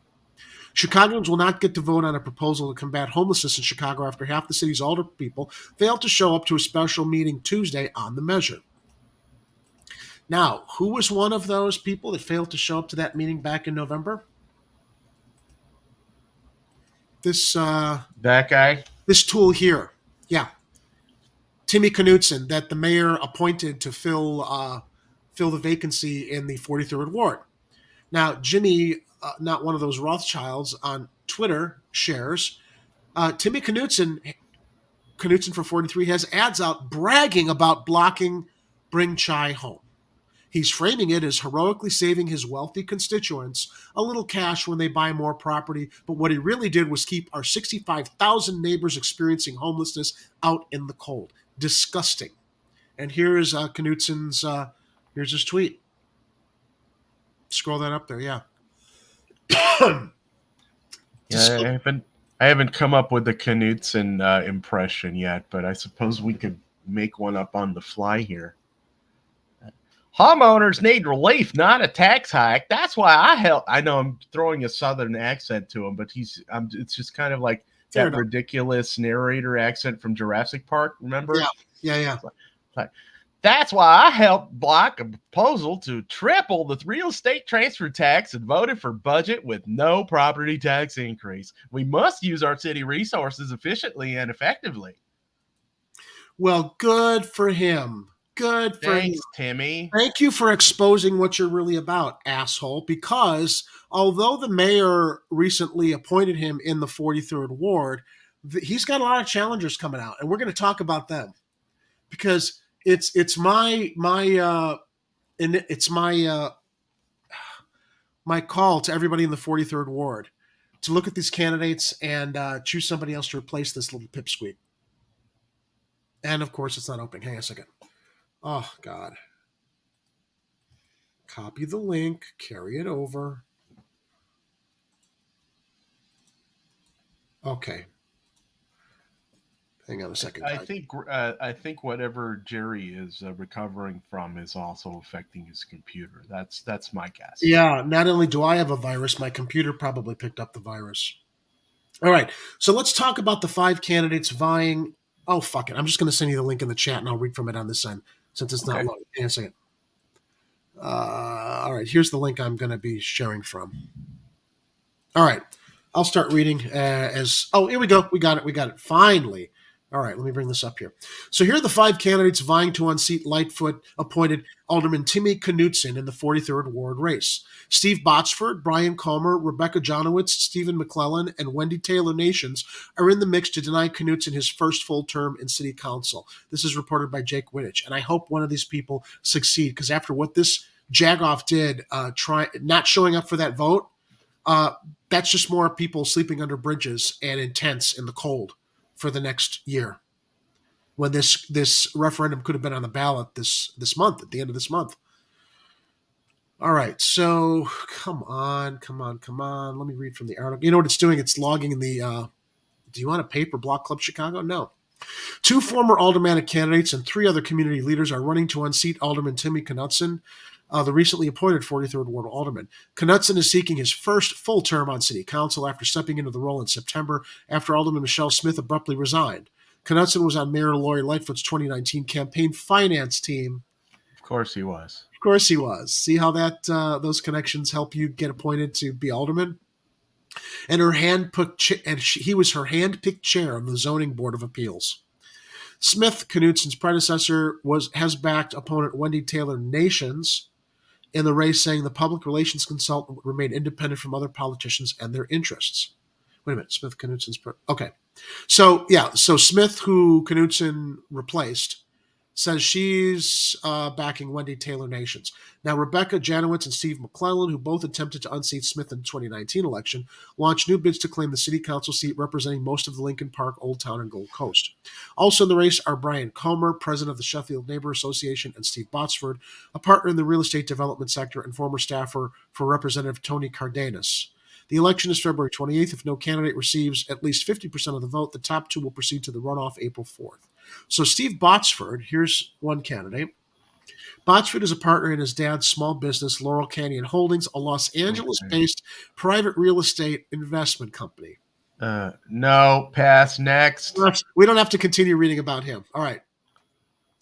Chicagoans will not get to vote on a proposal to combat homelessness in Chicago after half the city's alder people failed to show up to a special meeting Tuesday on the measure. Now, who was one of those people that failed to show up to that meeting back in November? That guy? This tool here. Yeah. Timmy Knudsen, that the mayor appointed to fill the vacancy in the 43rd Ward. Now, Jimmy, not one of those Rothschilds, on Twitter shares, Timmy Knudsen for 43, has ads out bragging about blocking Bring Chai Home. He's framing it as heroically saving his wealthy constituents a little cash when they buy more property, but what he really did was keep our 65,000 neighbors experiencing homelessness out in the cold. Disgusting. And here is Knudsen's, here's his tweet. Scroll that up there, yeah. Yeah, I haven't come up with the Knudsen impression yet, but I suppose we could make one up on the fly here. Homeowners need relief, not a tax hike. That's why I know I'm throwing a Southern accent to him, but it's just kind of like that ridiculous narrator accent from Jurassic Park. Remember? Yeah. Like, That's why I helped block a proposal to triple the real estate transfer tax and voted for budget with no property tax increase. We must use our city resources efficiently and effectively. Well, good for him. Good for him. Thanks, Timmy. Thank you for exposing what you're really about, asshole, because although the mayor recently appointed him in the 43rd Ward, he's got a lot of challengers coming out, and we're going to talk about them because it's my call to everybody in the 43rd Ward to look at these candidates and choose somebody else to replace this little pipsqueak. And of course, it's not opening. Hang on a second. Oh, God. Copy the link, carry it over. Okay. Hang on a second. I think whatever Jerry is recovering from is also affecting his computer. That's my guess. Yeah, not only do I have a virus, my computer probably picked up the virus. All right, so let's talk about the 5 candidates vying. Oh, fuck it. I'm just going to send you the link in the chat, and I'll read from it on this end since it's not loading. Hang on a second. All right, here's the link I'm going to be sharing from. All right, I'll start reading here we go. We got it. Finally. All right, let me bring this up here. So here are the 5 candidates vying to unseat Lightfoot-appointed Alderman Timmy Knutson in the 43rd Ward race. Steve Botsford, Brian Comer, Rebecca Jonowitz, Stephen McClellan, and Wendy Taylor Nations are in the mix to deny Knutson his first full term in city council. This is reported by Jake Wittich, and I hope one of these people succeed, because after what this jagoff did, not showing up for that vote, that's just more people sleeping under bridges and in tents in the cold for the next year, when this referendum could have been on the ballot this month, at the end of this month. All right, so come on. Let me read from the article. You know what it's doing? It's logging in the. Do you want a paper block Club Chicago? No. 2 former aldermanic candidates and 3 other community leaders are running to unseat Alderman Timmy Knutson, the recently appointed 43rd Ward alderman. Knutson is seeking his first full term on city council after stepping into the role in September after Alderman Michelle Smith abruptly resigned. Knutson was on Mayor Lori Lightfoot's 2019 campaign finance team. Of course he was. Of course he was. See how that those connections help you get appointed to be alderman? And he was her hand-picked chair of the Zoning Board of Appeals. Smith, Knutson's predecessor, has backed opponent Wendy Taylor Nations in the race, saying the public relations consultant would remain independent from other politicians and their interests. Wait a minute, Smith, Knutson's okay. So Smith, who Knutson replaced, says she's backing Wendy Taylor Nations. Now, Rebecca Janowitz and Steve McClellan, who both attempted to unseat Smith in the 2019 election, launched new bids to claim the city council seat representing most of the Lincoln Park, Old Town, and Gold Coast. Also in the race are Brian Comer, president of the Sheffield Neighbor Association, and Steve Botsford, a partner in the real estate development sector and former staffer for Representative Tony Cardenas. The election is February 28th. If no candidate receives at least 50% of the vote, the top 2 will proceed to the runoff April 4th. So Steve Botsford, here's one candidate. Botsford is a partner in his dad's small business, Laurel Canyon Holdings, a Los Angeles-based private real estate investment company. No, pass, next. We don't have to continue reading about him. All right.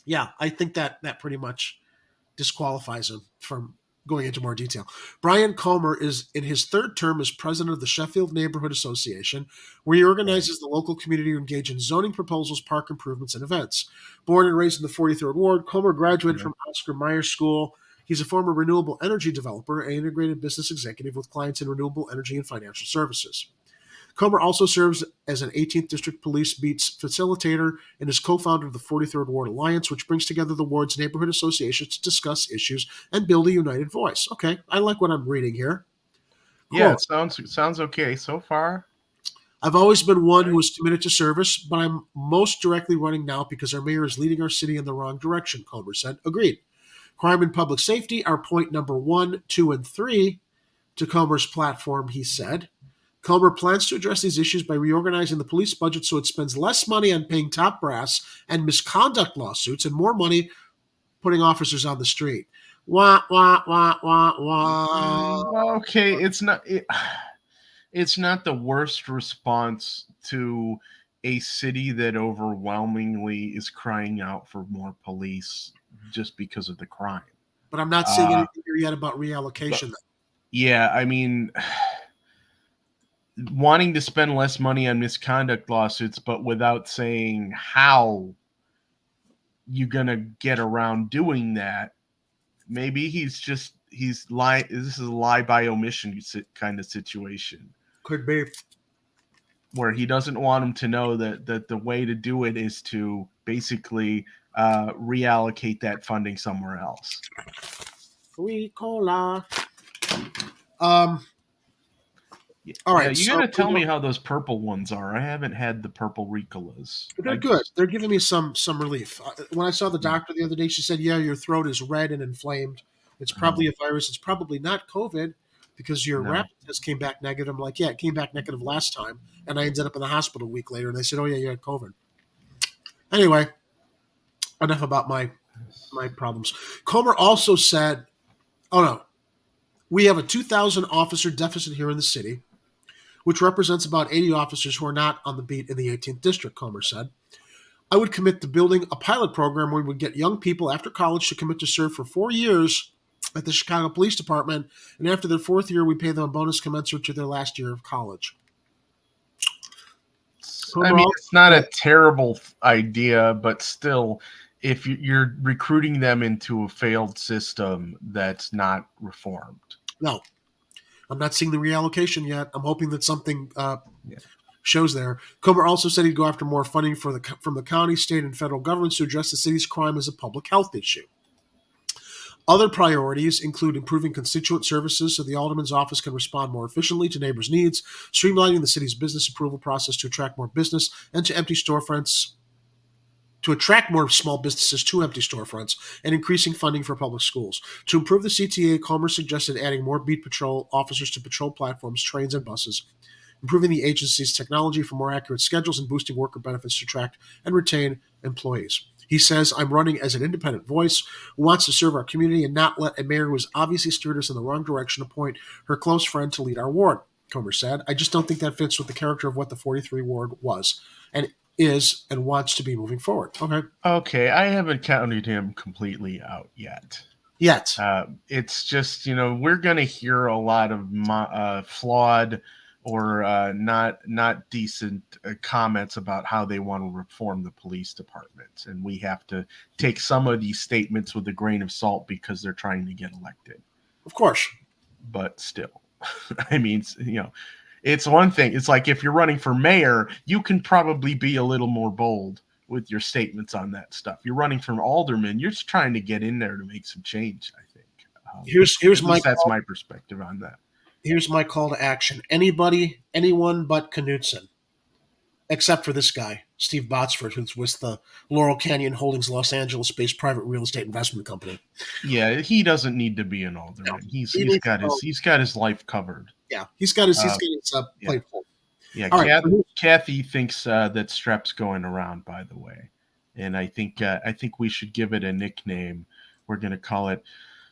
Yeah, I think that pretty much disqualifies him from going into more detail. Brian Comer is in his 3rd term as president of the Sheffield Neighborhood Association, where he organizes the local community to engage in zoning proposals, park improvements, and events. Born and raised in the 43rd Ward, Comer graduated from Oscar Mayer School. He's a former renewable energy developer and integrated business executive with clients in renewable energy and financial services. Comer also serves as an 18th District Police Beats facilitator and is co-founder of the 43rd Ward Alliance, which brings together the ward's neighborhood associations to discuss issues and build a united voice. Okay, I like what I'm reading here. Cool. Yeah, it sounds okay so far. I've always been one who is committed to service, but I'm most directly running now because our mayor is leading our city in the wrong direction, Comer said. Agreed. Crime and public safety are point number 1, 2, and 3 to Comer's platform, he said. Comer plans to address these issues by reorganizing the police budget so it spends less money on paying top brass and misconduct lawsuits and more money putting officers on the street. Wah, wah, wah, wah, wah. Okay, it's not the worst response to a city that overwhelmingly is crying out for more police just because of the crime. But I'm not seeing anything here yet about reallocation. Yeah, I mean, wanting to spend less money on misconduct lawsuits, but without saying how you're gonna get around doing that. Maybe he's lying. This is a lie by omission kind of situation. Could be. Where he doesn't want him to know that the way to do it is to basically reallocate that funding somewhere else. Ricola. All right. You gotta tell me how those purple ones are. I haven't had the purple Ricolas. They're good. They're giving me some relief. When I saw the doctor the other day, she said, "Yeah, your throat is red and inflamed. It's probably a virus. It's probably not COVID because your rapid test came back negative." I'm like, "Yeah, it came back negative last time," and I ended up in the hospital a week later. And they said, "Oh yeah, you had COVID." Anyway, enough about my problems. Comer also said, "Oh no, we have a 2,000 officer deficit here in the city, which represents about 80 officers who are not on the beat in the 18th district," Comer said. "I would commit to building a pilot program where we would get young people after college to commit to serve for 4 years at the Chicago Police Department, and after their 4th year, we pay them a bonus commensurate to their last year of college." I mean, it's not a terrible idea, but still, if you're recruiting them into a failed system that's not reformed. No, I'm not seeing the reallocation yet. I'm hoping that something shows there. Comer also said he'd go after more funding from the county, state, and federal governments to address the city's crime as a public health issue. Other priorities include improving constituent services so the alderman's office can respond more efficiently to neighbors' needs, streamlining the city's business approval process to attract more business and to empty storefronts, to attract more small businesses to empty storefronts, and increasing funding for public schools. To improve the CTA, Comer suggested adding more beat patrol officers to patrol platforms, trains, and buses, improving the agency's technology for more accurate schedules, and boosting worker benefits to attract and retain employees. He says, "I'm running as an independent voice who wants to serve our community and not let a mayor who has obviously steered us in the wrong direction appoint her close friend to lead our ward," Comer said. "I just don't think that fits with the character of what the 43 ward was and is and wants to be moving forward." Okay, I haven't counted him completely out yet. It's just, we're going to hear a lot of flawed or not decent comments about how they want to reform the police department. And we have to take some of these statements with a grain of salt because they're trying to get elected. Of course. But still, I mean, it's one thing. It's like if you're running for mayor, you can probably be a little more bold with your statements on that stuff. You're running for alderman, you're just trying to get in there to make some change, I think. That's my perspective on that. Here's my call to action. Anybody, anyone but Knudsen, except for this guy, Steve Botsford, who's with the Laurel Canyon Holdings Los Angeles-based private real estate investment company. Yeah, he doesn't need to be an alderman. No, he's got his life covered. Yeah, he's got his plate full. Yeah, Kathy thinks that Strep's going around, by the way, and I think we should give it a nickname. We're going to call it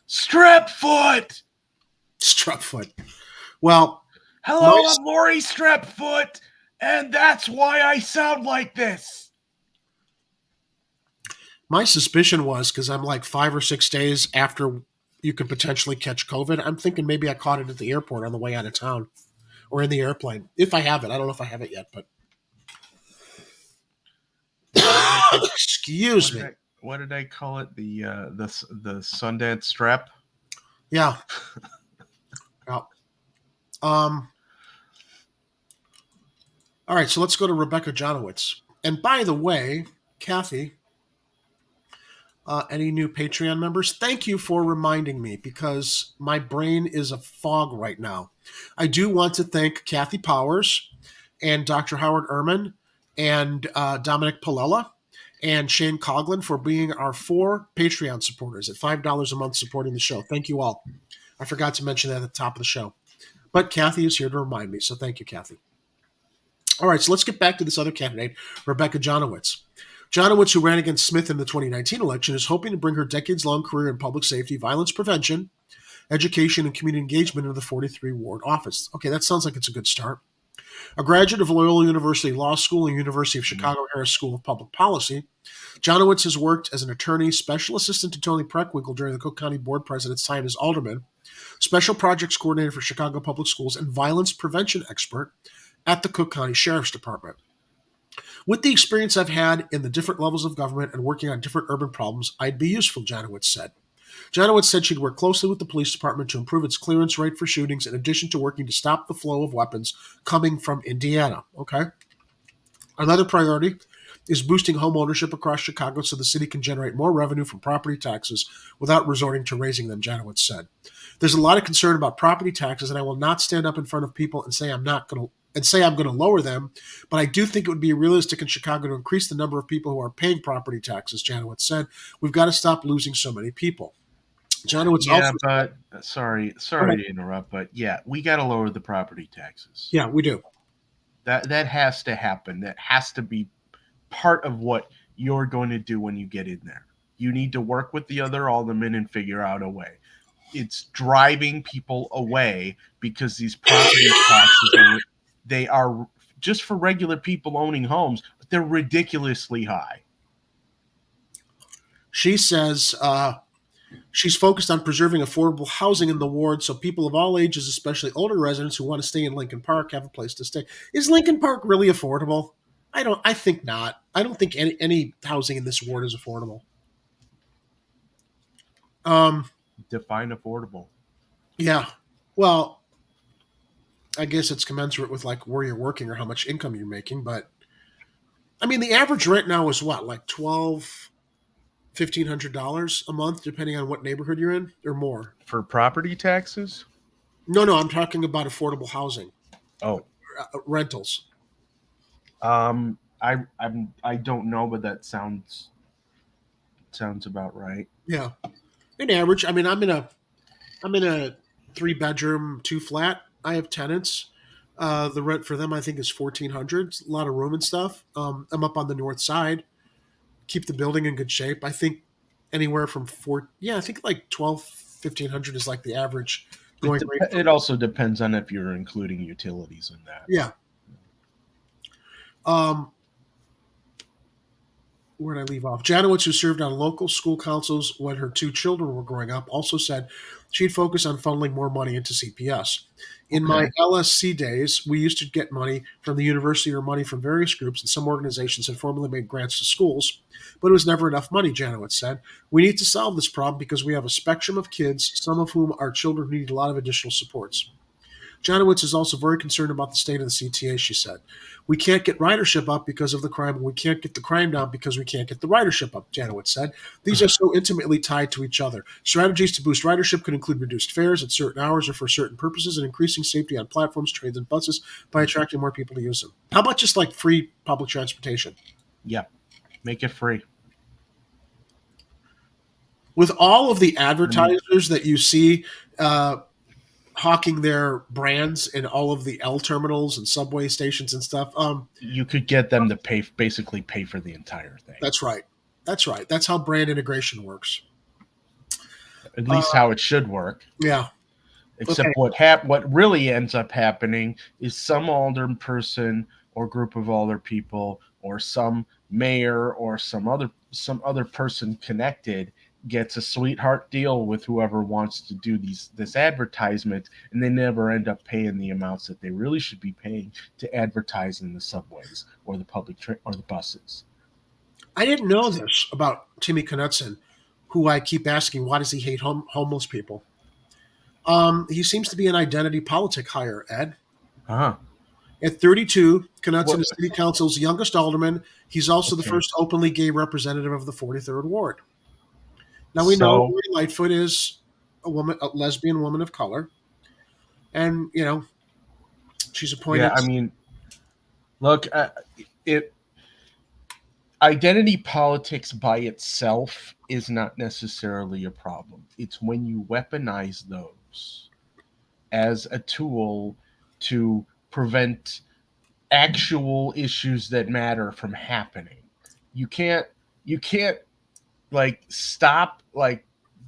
Strepfoot. Strepfoot. Well, hello, I'm Lori Strepfoot, and that's why I sound like this. My suspicion was, because I'm like 5 or 6 days after you could potentially catch COVID, I'm thinking maybe I caught it at the airport on the way out of town or in the airplane. If I have it. I don't know if I have it yet, but excuse me. What did I call it? The Sundance strep? Yeah. All right, so let's go to Rebecca Jonowitz. And by the way, Kathy, any new Patreon members? Thank you for reminding me because my brain is a fog right now. I do want to thank Kathy Powers and Dr. Howard Ehrman and Dominic Palella and Shane Coughlin for being our 4 Patreon supporters at $5 a month supporting the show. Thank you all. I forgot to mention that at the top of the show. But Kathy is here to remind me, so thank you, Kathy. All right, so let's get back to this other candidate, Rebecca Jonowitz. Jonowitz, who ran against Smith in the 2019 election, is hoping to bring her decades-long career in public safety, violence prevention, education, and community engagement into the 43 ward office. Okay, that sounds like it's a good start. A graduate of Loyola University Law School and University of Chicago Harris School of Public Policy, Jonowitz has worked as an attorney, special assistant to Tony Preckwinkle during the Cook County Board President's time as alderman, special projects coordinator for Chicago Public Schools, and violence prevention expert at the Cook County Sheriff's Department. With the experience I've had in the different levels of government and working on different urban problems, I'd be useful, Jonowitz said. Jonowitz said she'd work closely with the police department to improve its clearance rate for shootings, in addition to working to stop the flow of weapons coming from Indiana. Okay. Another priority is boosting home ownership across Chicago so the city can generate more revenue from property taxes without resorting to raising them, Jonowitz said. There's a lot of concern about property taxes, and I will not stand up in front of people and say I'm going to lower them, but I do think it would be realistic in Chicago to increase the number of people who are paying property taxes, Jonowitz said. We've got to stop losing so many people. Jonowitz sorry to interrupt, but yeah, we got to lower the property taxes. Yeah, we do. That has to happen. That has to be part of what you're going to do when you get in there. You need to work with the other aldermen and figure out a way. It's driving people away because these property taxes are just for regular people owning homes, but they're ridiculously high. She says she's focused on preserving affordable housing in the ward so people of all ages, especially older residents who want to stay in Lincoln Park, have a place to stay. Is Lincoln Park really affordable? I think not. I don't think any housing in this ward is affordable. Define affordable. Yeah. Well, I guess it's commensurate with like where you're working or how much income you're making. But I mean, the average rent now is what, like $1,500 a month, depending on what neighborhood you're in, or more. For property taxes? No, I'm talking about affordable housing. Oh, rentals. I don't know, but that sounds about right. Yeah. In average, I mean, I'm in a 3-bedroom, 2-flat. I have tenants. The rent for them, I think, is $1,400. A lot of room and stuff. I'm up on the north side. Keep the building in good shape. I think anywhere from I think like $1,200-$1,500 is like the average going rate. It also depends on if you're including utilities in that. Yeah. Where did I leave off? Jonowitz, who served on local school councils when her 2 children were growing up, also said she'd focus on funneling more money into CPS. In my LSC days, we used to get money from the university or money from various groups, and some organizations had formally made grants to schools, but it was never enough money, Jonowitz said. We need to solve this problem because we have a spectrum of kids, some of whom are children who need a lot of additional supports. Jonowitz is also very concerned about the state of the CTA, she said. We can't get ridership up because of the crime, and we can't get the crime down because we can't get the ridership up, Jonowitz said. These are so intimately tied to each other. Strategies to boost ridership could include reduced fares at certain hours or for certain purposes and increasing safety on platforms, trains, and buses by attracting more people to use them. How about just like free public transportation? Yeah, make it free. With all of the advertisers that you see hawking their brands in all of the L terminals and subway stations and stuff. You could get them to basically pay for the entire thing. That's right. That's how brand integration works. At least how it should work. Yeah. Except what really ends up happening is some alder person or group of alder people or some mayor or some other person connected gets a sweetheart deal with whoever wants to do this advertisement, and they never end up paying the amounts that they really should be paying to advertise in the subways or the public or the buses. I didn't know this about Timmy Knutson, who I keep asking, why does he hate homeless people? He seems to be an identity politic hire, Ed. Uh-huh. At 32, Knutson is City Council's youngest alderman. He's also the first openly gay representative of the 43rd Ward. Now we know Lori Lightfoot is a lesbian woman of color, and she's appointed. Yeah, I mean, look, identity politics by itself is not necessarily a problem. It's when you weaponize those as a tool to prevent actual issues that matter from happening. You can't stop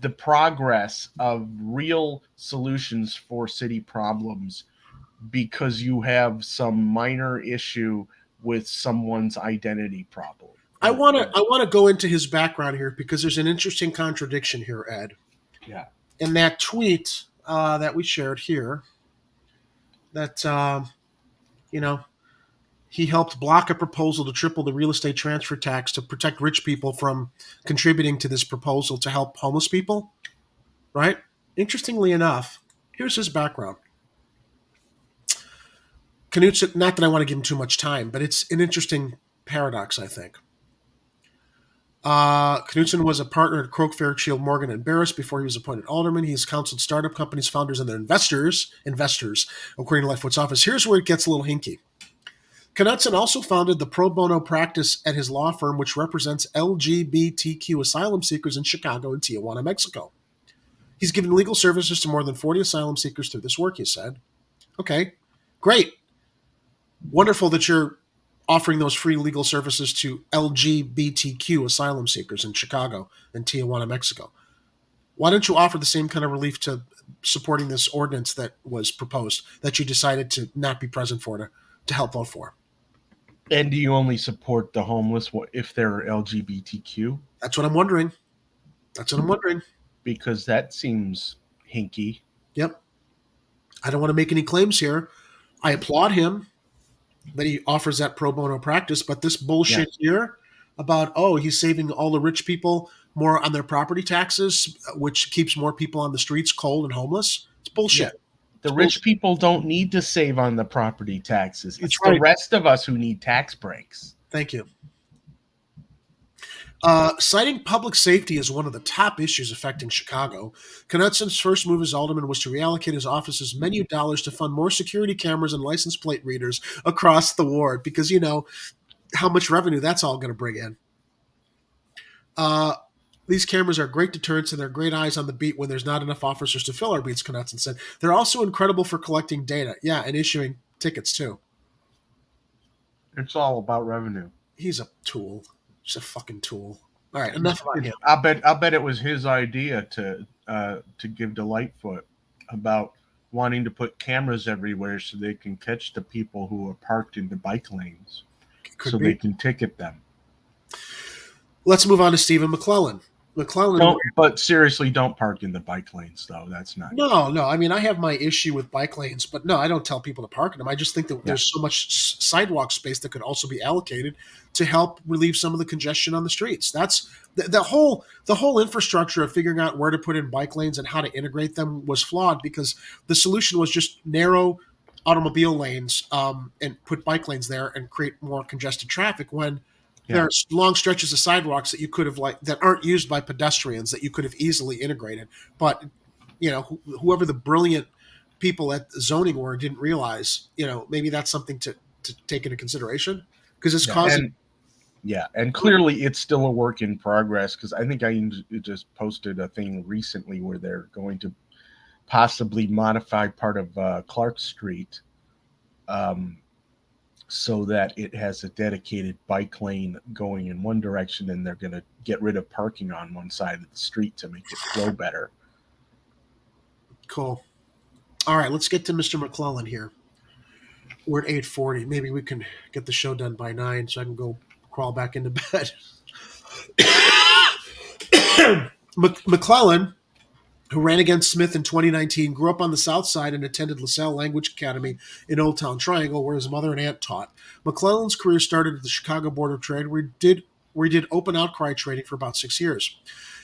the progress of real solutions for city problems because you have some minor issue with someone's identity problem. I want to go into his background here because there's an interesting contradiction here, Ed. Yeah. In that tweet that we shared here, that he helped block a proposal to triple the real estate transfer tax to protect rich people from contributing to this proposal to help homeless people, right? Interestingly enough, here's his background. Knutson, not that I want to give him too much time, but it's an interesting paradox, I think. Knutson was a partner at Croak, Fairchild, Morgan, and Barris before he was appointed alderman. He's counseled startup companies, founders, and their investors, according to Lightfoot's office. Here's where it gets a little hinky. Knutson also founded the pro bono practice at his law firm, which represents LGBTQ asylum seekers in Chicago and Tijuana, Mexico. He's given legal services to more than 40 asylum seekers through this work, he said. Okay, great. Wonderful that you're offering those free legal services to LGBTQ asylum seekers in Chicago and Tijuana, Mexico. Why don't you offer the same kind of relief to supporting this ordinance that was proposed that you decided to not be present for, to help vote for? And do you only support the homeless if they're LGBTQ? That's what I'm wondering. Because that seems hinky. Yep. I don't want to make any claims here. I applaud him that he offers that pro bono practice, but this bullshit here about, he's saving all the rich people more on their property taxes, which keeps more people on the streets cold and homeless. It's bullshit. Yeah. The rich people don't need to save on the property taxes. It's right. The rest of us who need tax breaks. Thank you. Citing public safety as one of the top issues affecting Chicago, Knutson's first move as alderman was to reallocate his office's menu dollars to fund more security cameras and license plate readers across the ward, because you know how much revenue that's all going to bring in. These cameras are great deterrents and they're great eyes on the beat when there's not enough officers to fill our beats, Knutson said. They're also incredible for collecting data. Yeah, and issuing tickets too. It's all about revenue. He's a tool. He's a fucking tool. All right, enough about him. I'll bet it was his idea to give to Lightfoot about wanting to put cameras everywhere so they can catch the people who are parked in the bike lanes, they can ticket them. Let's move on to Stephen McClellan. But seriously, don't park in the bike lanes, though. That's not. No. I mean, I have my issue with bike lanes, but no, I don't tell people to park in them. I just think that there's so much sidewalk space that could also be allocated to help relieve some of the congestion on the streets. That's the whole infrastructure of figuring out where to put in bike lanes and how to integrate them was flawed, because the solution was just narrow automobile lanes and put bike lanes there and create more congested traffic when there's long stretches of sidewalks that you could have that aren't used by pedestrians that you could have easily integrated. But, whoever the brilliant people at zoning were didn't realize, maybe that's something to take into consideration, because it's causing. And clearly it's still a work in progress, because I think I just posted a thing recently where they're going to possibly modify part of Clark Street so that it has a dedicated bike lane going in one direction, and they're going to get rid of parking on one side of the street to make it flow better. Cool. All right, let's get to Mr. McClellan here. We're at 8:40. Maybe we can get the show done by 9 so I can go crawl back into bed. McClellan, who ran against Smith in 2019, grew up on the South Side and attended LaSalle Language Academy in Old Town Triangle, where his mother and aunt taught. McClellan's career started at the Chicago Board of Trade, where he did open outcry trading for about 6 years.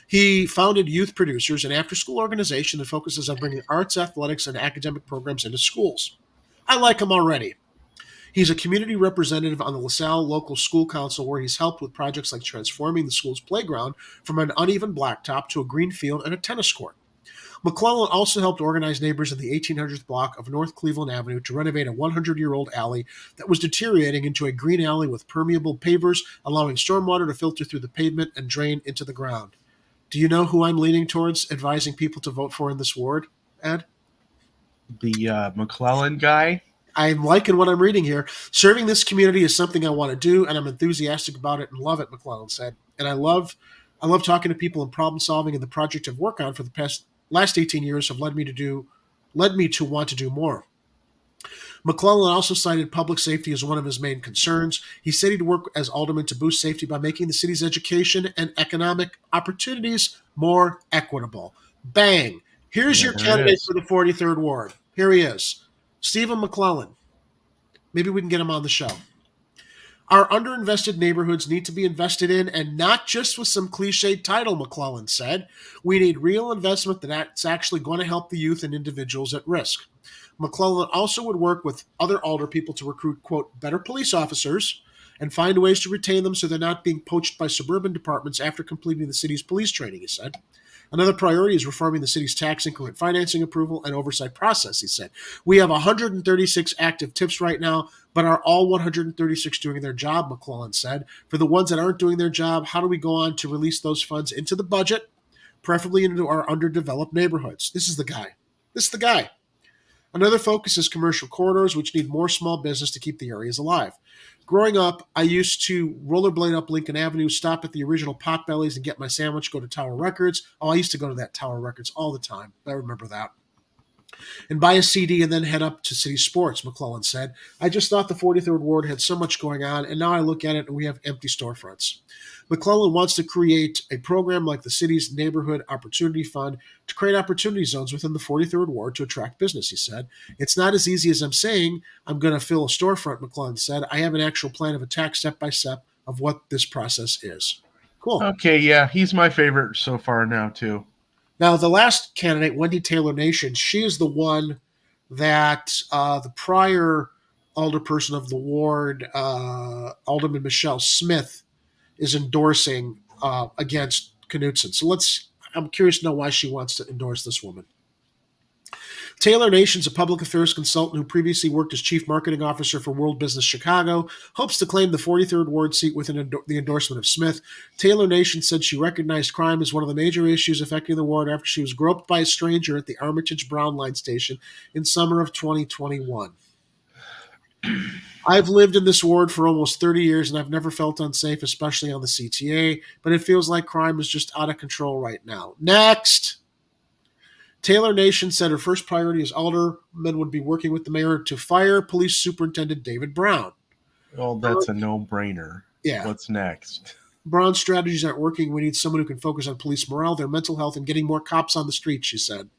He founded Youth Producers, an after-school organization that focuses on bringing arts, athletics, and academic programs into schools. I like him already. He's a community representative on the LaSalle Local School Council, where he's helped with projects like transforming the school's playground from an uneven blacktop to a green field and a tennis court. McClellan also helped organize neighbors in the 1800th block of North Cleveland Avenue to renovate a 100-year-old alley that was deteriorating into a green alley with permeable pavers, allowing stormwater to filter through the pavement and drain into the ground. Do you know who I'm leaning towards advising people to vote for in this ward, Ed? The McClellan guy? I'm liking what I'm reading here. Serving this community is something I want to do, and I'm enthusiastic about it and love it, McClellan said. And I love talking to people and problem solving, and the project I've worked on for the last 18 years have led me to want to do more. McClellan also cited public safety as one of his main concerns. He said he'd work as alderman to boost safety by making the city's education and economic opportunities more equitable. Bang. Here's your candidate for the 43rd Ward. Here he is, Stephen McClellan. Maybe we can get him on the show. Our underinvested neighborhoods need to be invested in, and not just with some cliched title, McClellan said. We need real investment that's actually going to help the youth and individuals at risk. McClellan also would work with other alder people to recruit, quote, better police officers and find ways to retain them so they're not being poached by suburban departments after completing the city's police training, he said. Another priority is reforming the city's tax increment financing approval and oversight process, he said. We have 136 active TIPs right now, but are all 136 doing their job, McClellan said. For the ones that aren't doing their job, how do we go on to release those funds into the budget, preferably into our underdeveloped neighborhoods? This is the guy. Another focus is commercial corridors, which need more small business to keep the areas alive. Growing up, I used to rollerblade up Lincoln Avenue, stop at the original Potbellies and get my sandwich, go to Tower Records. Oh, I used to go to that Tower Records all the time. I remember that. And buy a CD and then head up to City Sports, McClellan said. I just thought the 43rd Ward had so much going on, and now I look at it and we have empty storefronts. McClellan wants to create a program like the city's Neighborhood Opportunity Fund to create opportunity zones within the 43rd Ward to attract business, he said. It's not as easy as I'm saying I'm going to fill a storefront, McClellan said. I have an actual plan of attack step-by-step of what this process is. Cool. Okay, yeah, he's my favorite so far now, too. Now, the last candidate, Wendy Taylor Nation, she is the one that the prior alderperson of the ward, Alderman Michelle Smith, is endorsing against Knutson. So I'm curious to know why she wants to endorse this woman. Taylor Nation's a public affairs consultant who previously worked as chief marketing officer for World Business Chicago, hopes to claim the 43rd Ward seat with the endorsement of Smith. Taylor Nation said she recognized crime as one of the major issues affecting the ward after she was groped by a stranger at the Armitage Brown Line station in summer of 2021. I've lived in this ward for almost 30 years, and I've never felt unsafe, especially on the CTA, but it feels like crime is just out of control right now. Next! Taylor Nation said her first priority as alderman would be working with the mayor to fire Police Superintendent David Brown. Well, that's a no-brainer. Yeah. What's next? Brown's strategies aren't working. We need someone who can focus on police morale, their mental health, and getting more cops on the street, she said.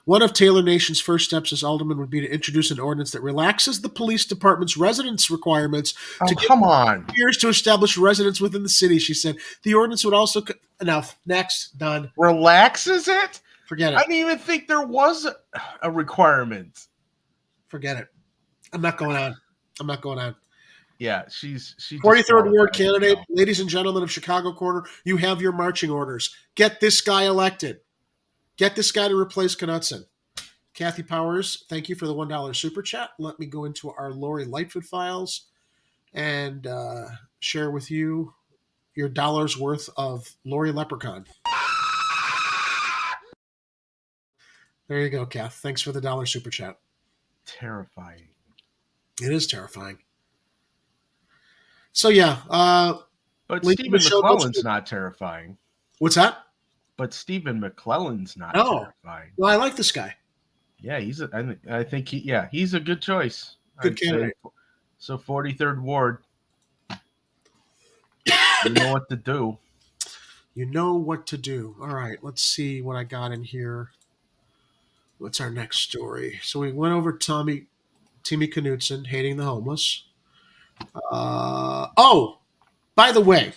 One of Taylor Nation's first steps as alderman would be to introduce an ordinance that relaxes the police department's residence requirements to establish residence within the city, she said. The ordinance would also... Enough. Next. Done. Relaxes it? Forget it. I didn't even think there was a requirement. Forget it. I'm not going on. Yeah, she 43rd Ward candidate, ladies and gentlemen of Chicago Corner, you have your marching orders. Get this guy elected. Get this guy to replace Knutson. Kathy Powers, thank you for the $1 super chat. Let me go into our Lori Lightfoot files and share with you your dollar's worth of Lori Leprechaun. There you go, Kath. Thanks for the $1 super chat. Terrifying. It is terrifying. So, yeah. But Stephen McClellan's not terrifying. What's that? But Stephen McClellan's not terrifying. Well, I like this guy. Yeah, I think he's a good choice. Good candidate. So 43rd Ward, you know what to do. You know what to do. All right, let's see what I got in here. What's our next story? So we went over Timmy Knutson hating the homeless. By the way,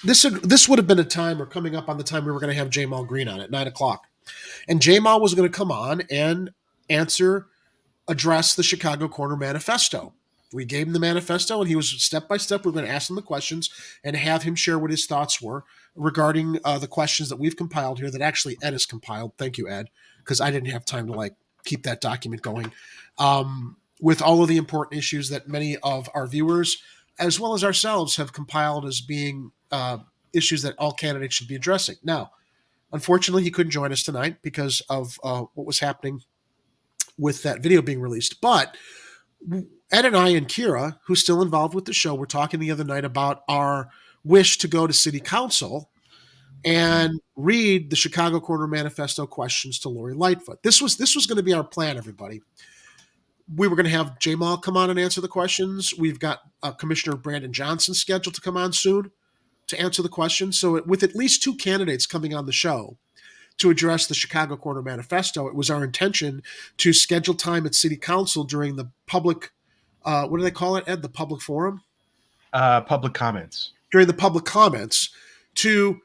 this would have been a time, or coming up on the time we were going to have Jamal Green on at 9:00. And Jamal was going to come on and address the Chicago Corner Manifesto. We gave him the manifesto, and he was step by step. We're going to ask him the questions and have him share what his thoughts were regarding the questions that we've compiled here that actually Ed has compiled. Thank you, Ed, because I didn't have time to keep that document going with all of the important issues that many of our viewers, as well as ourselves, have compiled as being issues that all candidates should be addressing. Now, unfortunately, he couldn't join us tonight because of what was happening with that video being released. But Ed and I and Kira, who's still involved with the show, were talking the other night about our wish to go to City Council and read the Chicago Corner Manifesto questions to Lori Lightfoot. This was going to be our plan, everybody. we were going to have Jamal come on and answer the questions. We've got Commissioner Brandon Johnson scheduled to come on soon to answer the questions. So with at least 2 candidates coming on the show to address the Chicago Corner Manifesto, it was our intention to schedule time at City Council during the public, what do they call it, Ed? The public forum? Public comments. During the public comments to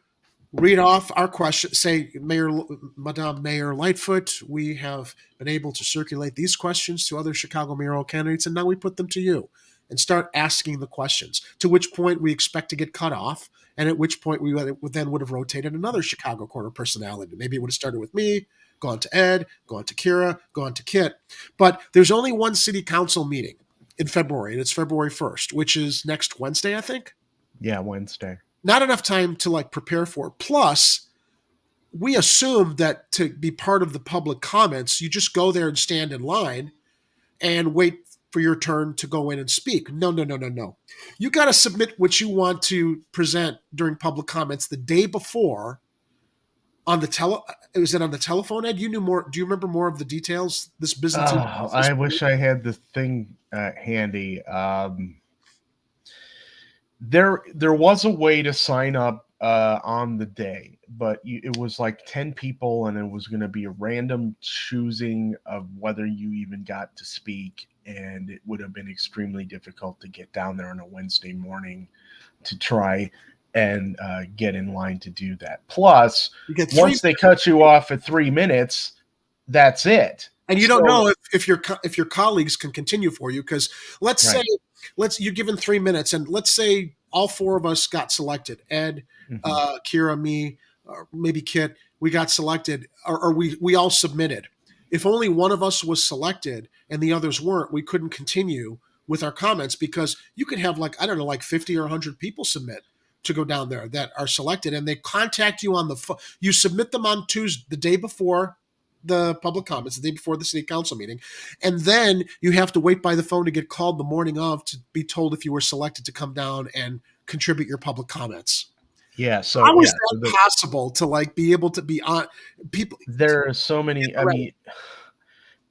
read off our question, say, Madame Mayor Lightfoot, we have been able to circulate these questions to other Chicago mayoral candidates, and now we put them to you, and start asking the questions, to which point we expect to get cut off, and at which point we then would have rotated another Chicago Corner personality. Maybe it would have started with me, gone to Ed, gone to Kira, gone to Kit. But there's only one city council meeting in February, and it's February 1st, which is next Wednesday, I think. Yeah, Wednesday. Not enough time to prepare for it. Plus, we assumed that to be part of the public comments, you just go there and stand in line and wait for your turn to go in and speak. No. You got to submit what you want to present during public comments the day before on the is it on the telephone, Ed? You knew more. Do you remember more of the details? This business. I wish I had the thing handy. There was a way to sign up on the day, but it was like 10 people, and it was going to be a random choosing of whether you even got to speak, and it would have been extremely difficult to get down there on a Wednesday morning to try and get in line to do that. Plus, once they cut you off at 3 minutes, that's it. And you don't know if your colleagues can continue for you, because let's say you're given 3 minutes, and let's say all 4 of us got selected. Ed, Kira, me, or maybe Kit, we got selected, or we all submitted. If only one of us was selected and the others weren't, we couldn't continue with our comments, because you could have 50 or 100 people submit to go down there that are selected, and they contact you on the phone. You submit them on Tuesday, the day before the public comments, the day before the city council meeting, and then you have to wait by the phone to get called the morning of to be told if you were selected to come down and contribute your public comments. Yeah. So how is that possible to be able to be on people? There are so many. I mean,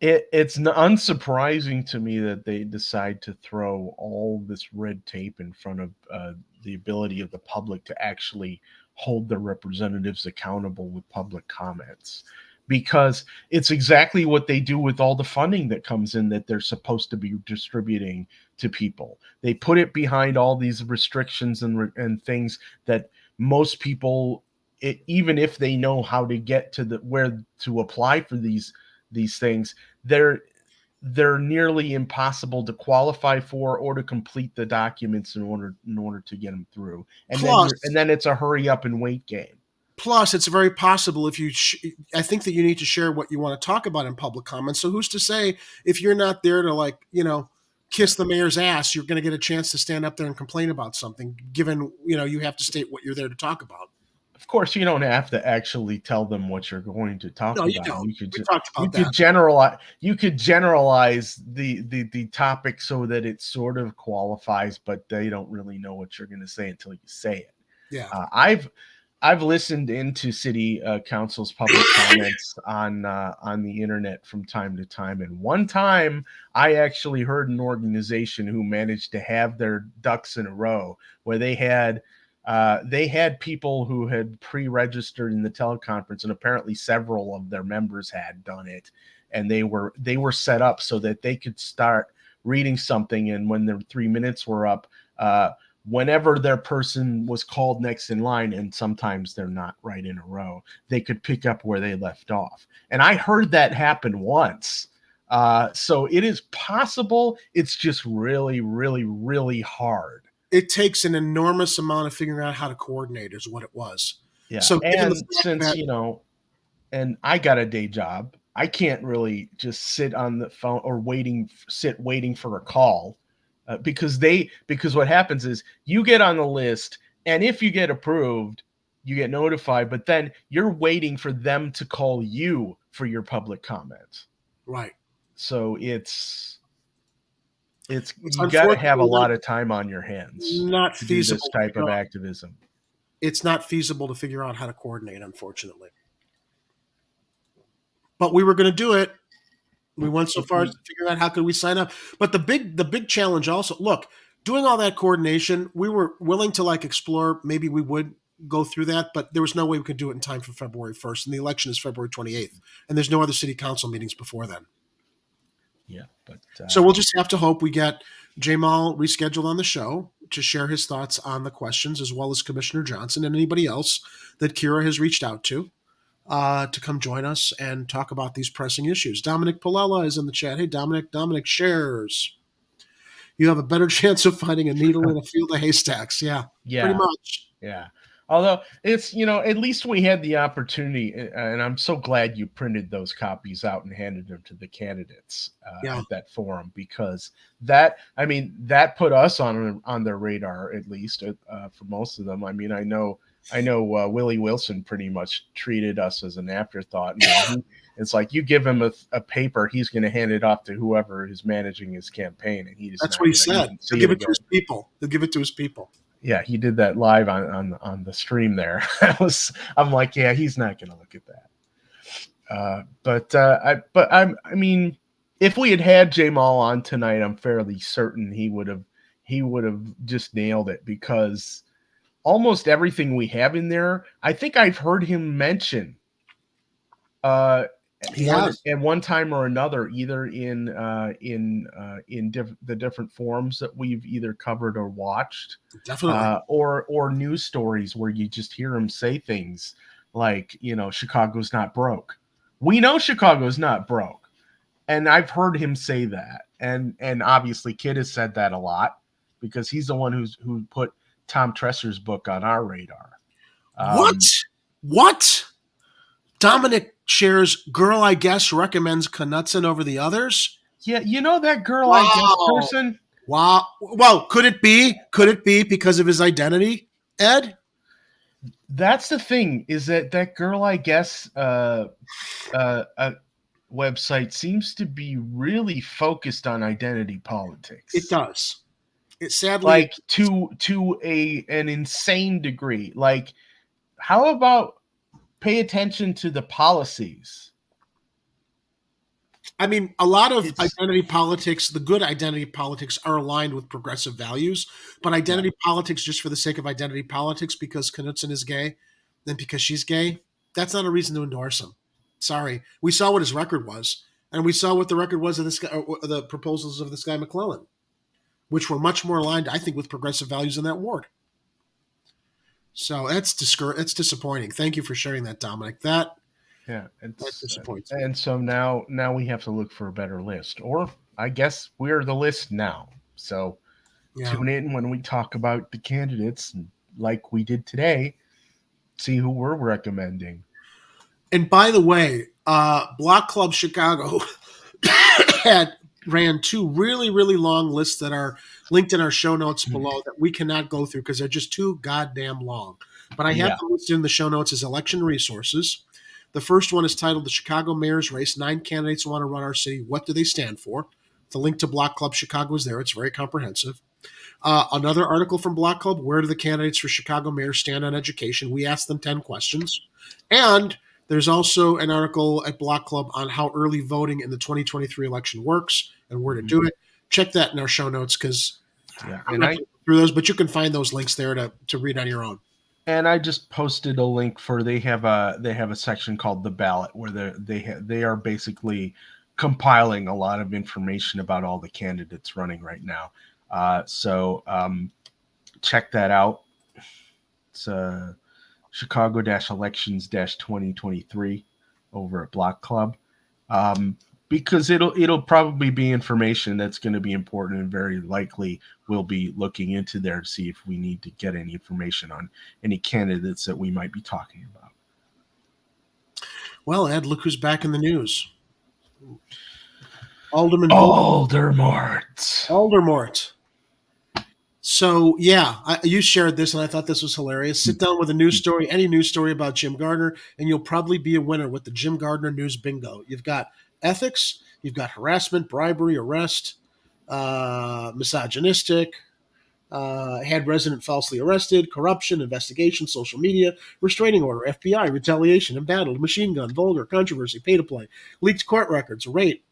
it's unsurprising to me that they decide to throw all this red tape in front of the ability of the public to actually hold their representatives accountable with public comments, because it's exactly what they do with all the funding that comes in that they're supposed to be distributing to people. They put it behind all these restrictions and things that most people, even if they know how to get to where to apply for these things, they're nearly impossible to qualify for or to complete the documents in order to get them through. And then it's a hurry up and wait game. Plus, it's very possible if you I think that you need to share what you want to talk about in public comments. So who's to say if you're not there to kiss the mayor's ass, you're going to get a chance to stand up there and complain about something, given, you have to state what you're there to talk about. Of course, you don't have to actually tell them what you're going to talk about. You don't. You could generalize the topic so that it sort of qualifies, but they don't really know what you're going to say until you say it. Yeah. I've listened into city council's public comments on the internet from time to time, and one time I actually heard an organization who managed to have their ducks in a row, where they had people who had pre-registered in the teleconference, and apparently several of their members had done it, and they were set up so that they could start reading something, and when their 3 minutes were up, whenever their person was called next in line, and sometimes they're not right in a row, they could pick up where they left off. And I heard that happen once. So it is possible. It's just really, really, really hard. It takes an enormous amount of figuring out how to coordinate is what it was. Yeah. So and since, and I got a day job, I can't really just sit on the phone or waiting for a call. Because what happens is you get on the list, and if you get approved, you get notified, but then you're waiting for them to call you for your public comments. Right. So it's you got to have a lot of time on your hands. Not to feasible. Do this type of activism. It's not feasible to figure out how to coordinate, unfortunately. But we were going to do it. We went so far as to figure out how could we sign up. But the big challenge also, look, doing all that coordination, we were willing to like explore. Maybe we would go through that, but there was no way we could do it in time for February 1st. And the election is February 28th. And there's no other city council meetings before then. Yeah. But so we'll just have to hope we get Jamal rescheduled on the show to share his thoughts on the questions, as well as Commissioner Johnson and anybody else that Kira has reached out to come join us and talk about these pressing issues. Dominic Palella is in the chat. Hey, Dominic shares. You have a better chance of finding a needle in a field of haystacks. Yeah, pretty much. Yeah. Although it's, at least we had the opportunity, and I'm so glad you printed those copies out and handed them to the candidates at that forum, because that put us on their radar, at least for most of them. I mean, I know Willie Wilson pretty much treated us as an afterthought. It's like you give him a paper, he's going to hand it off to whoever is managing his campaign, and that's what he said. He'll give it to his people. He'll give it to his people. Yeah, he did that live on the stream there. I'm like, yeah, he's not going to look at that. I mean, if we had Jamal on tonight, I'm fairly certain he would have just nailed it, because almost everything we have in there, I think I've heard him mention at one time or another, either in the different forums that we've either covered or watched, definitely, or news stories where you just hear him say things like, Chicago's not broke. We know Chicago's not broke, and I've heard him say that, and obviously Kid has said that a lot, because he's the one who put Tom Tresser's book on our radar. What? Dominic shares Girl I Guess recommends Knutson over the others. Yeah, that Girl I Guess person? Wow. Well, could it be because of his identity, Ed? That's the thing, is that Girl I Guess website seems to be really focused on identity politics. It does. It sadly, like to an insane degree. Like, how about pay attention to the policies? I mean, a lot of identity politics, the good identity politics, are aligned with progressive values, but identity politics just for the sake of identity politics, because Knutson is gay, then because she's gay, that's not a reason to endorse him. Sorry. We saw what his record was, and we saw what the record was of this guy, the proposals of this guy McClellan, which were much more aligned, I think, with progressive values in that ward. So that's disappointing. Thank you for sharing that, Dominic. That's disappointing. And so now we have to look for a better list, or I guess we're the list now. So tune in when we talk about the candidates, like we did today. See who we're recommending. And by the way, Block Club Chicago ran two really, really long lists that are linked in our show notes below that we cannot go through because they're just too goddamn long. But I have them listed in the show notes as election resources. The first one is titled The Chicago Mayor's Race. 9 candidates want to run our city. What do they stand for? The link to Block Club Chicago is there. It's very comprehensive. Another article from Block Club, where do the candidates for Chicago mayor stand on education? We asked them 10 questions. And there's also an article at Block Club on how early voting in the 2023 election works and where to do it. Check that in our show notes, because I'm not through those, but you can find those links there to read on your own. And I just posted a link for they have a section called The Ballot, where they are basically compiling a lot of information about all the candidates running right now. So check that out. It's Chicago-elections-2023 over at Block Club, because it'll probably be information that's going to be important, and very likely we'll be looking into there to see if we need to get any information on any candidates that we might be talking about. Well, Ed, look who's back in the news. Aldermort. So, you shared this, and I thought this was hilarious. Sit down with a news story, any news story about Jim Gardner, and you'll probably be a winner with the Jim Gardner News Bingo. You've got ethics, you've got harassment, bribery, arrest, misogynistic, had resident falsely arrested, corruption, investigation, social media, restraining order, FBI, retaliation, embattled, machine gun, vulgar, controversy, pay to play, leaked court records, rape,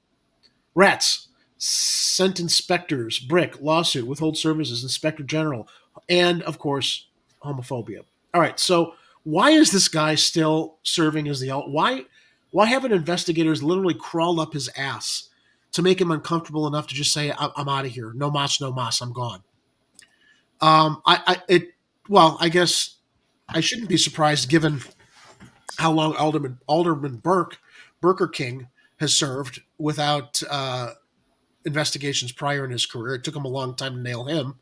Rats sent inspectors, brick, lawsuit, withhold services, inspector general, and of course, homophobia. All right, so why is this guy still serving as the why haven't investigators literally crawled up his ass to make him uncomfortable enough to just say, I'm out of here. No mas, no mas, I'm gone. I guess I shouldn't be surprised given how long Alderman Burger King has served without investigations prior in his career. It took him a long time to nail him.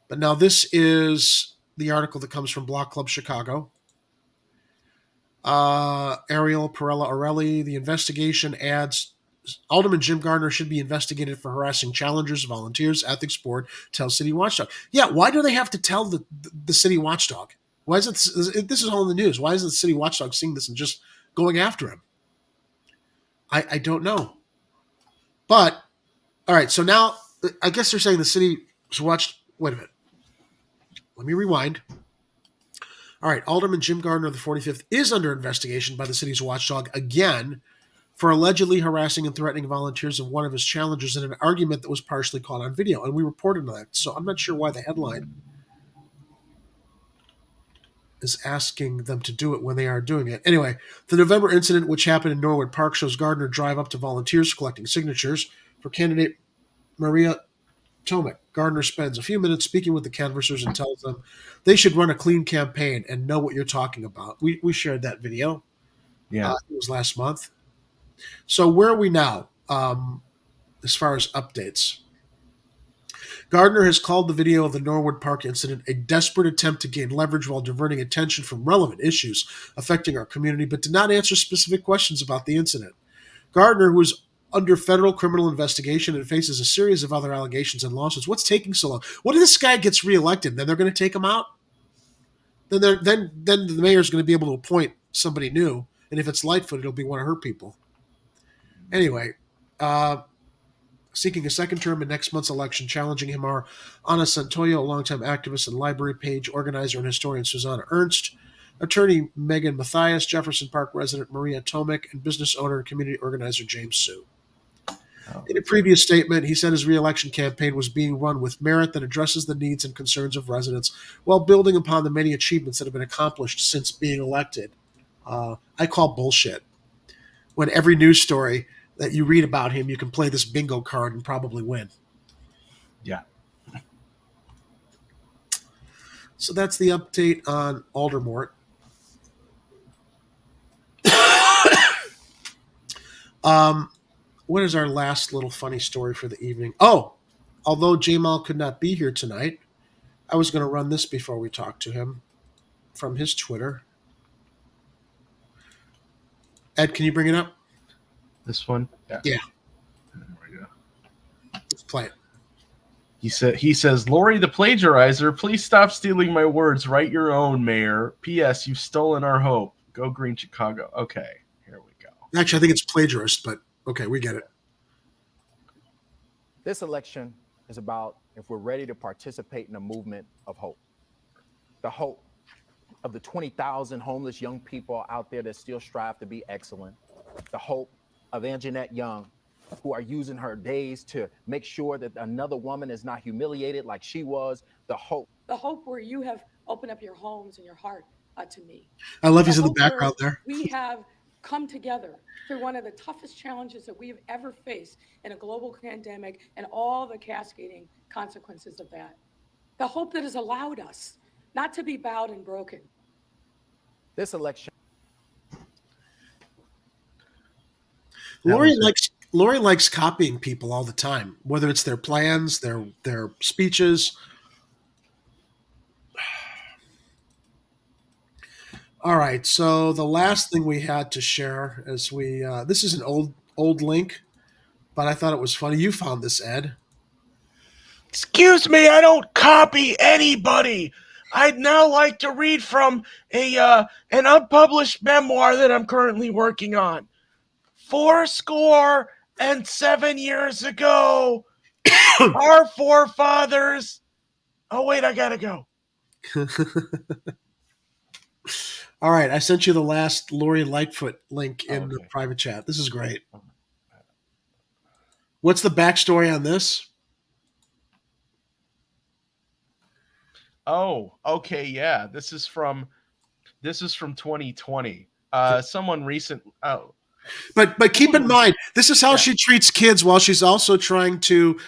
But now this is the article that comes from Block Club Chicago. Ariel Perella Orelli, the investigation adds Alderman Jim Gardner should be investigated for harassing challengers, volunteers, ethics board, tells City Watchdog. Yeah, why do they have to tell the City Watchdog? Why is it, this is all in the news. Why isn't the City Watchdog seeing this and just going after him? I don't know. But, all right, so now I guess they're saying the City Watch. Wait a minute. Let me rewind. All right, Alderman Jim Gardner of the 45th is under investigation by the city's watchdog again for allegedly harassing and threatening volunteers of one of his challengers in an argument that was partially caught on video, and we reported on that. So I'm not sure why the headline is asking them to do it when they are doing it. Anyway, the November incident, which happened in Norwood Park, shows Gardner drive up to volunteers collecting signatures for candidate Maria Tomek. Gardner spends a few minutes speaking with the canvassers and tells them they should run a clean campaign and know what you're talking about. We shared that video. Yeah. It was last month. So where are we now as far as updates? Gardner has called the video of the Norwood Park incident a desperate attempt to gain leverage while diverting attention from relevant issues affecting our community, but did not answer specific questions about the incident. Gardner, who is under federal criminal investigation and faces a series of other allegations and lawsuits. What's taking so long? What if this guy gets reelected? Then they're going to take him out? Then the mayor's going to be able to appoint somebody new, and if it's Lightfoot, it'll be one of her people. Anyway, seeking a second term in next month's election, challenging him are Ana Santoyo, a longtime activist and library page organizer and historian Susanna Ernst, attorney Megan Mathias, Jefferson Park resident Maria Tomek, and business owner and community organizer James Sue. In a previous statement, he said his re-election campaign was being run with merit that addresses the needs and concerns of residents while building upon the many achievements that have been accomplished since being elected. I call bullshit. When every news story that you read about him, you can play this bingo card and probably win. Yeah. So that's the update on Aldermort. What is our last little funny story for the evening? Oh, although Jamal could not be here tonight, I was going to run this before we talk to him from his Twitter. Ed, can you bring it up? This one? Yeah. There we go. Let's play it. He says, Lori the plagiarizer, please stop stealing my words. Write your own, Mayor. P.S. You've stolen our hope. Go Green Chicago. Okay, here we go. Actually, I think it's plagiarist, but okay, we get it. This election is about if we're ready to participate in a movement of hope. The hope of the 20,000 homeless young people out there that still strive to be excellent. The hope of Anjanette Young, who are using her days to make sure that another woman is not humiliated like she was. The hope where you have opened up your homes and your heart to me. I love he's in the background there. We have come together through one of the toughest challenges that we have ever faced in a global pandemic and all the cascading consequences of that. The hope that has allowed us not to be bowed and broken. This election. Lori likes copying people all the time, whether it's their plans, their speeches. All right, so the last thing we had to share is this is an old link, but I thought it was funny. You found this, Ed. Excuse me, I don't copy anybody. I'd now like to read from an unpublished memoir that I'm currently working on. 407 years ago, our forefathers. Oh, wait, I gotta go. All right, I sent you the last Lori Lightfoot link in the private chat. This is great. What's the backstory on this? Oh, okay, yeah. This is from 2020. Someone recent. Oh, But keep in mind, this is how she treats kids while she's also trying to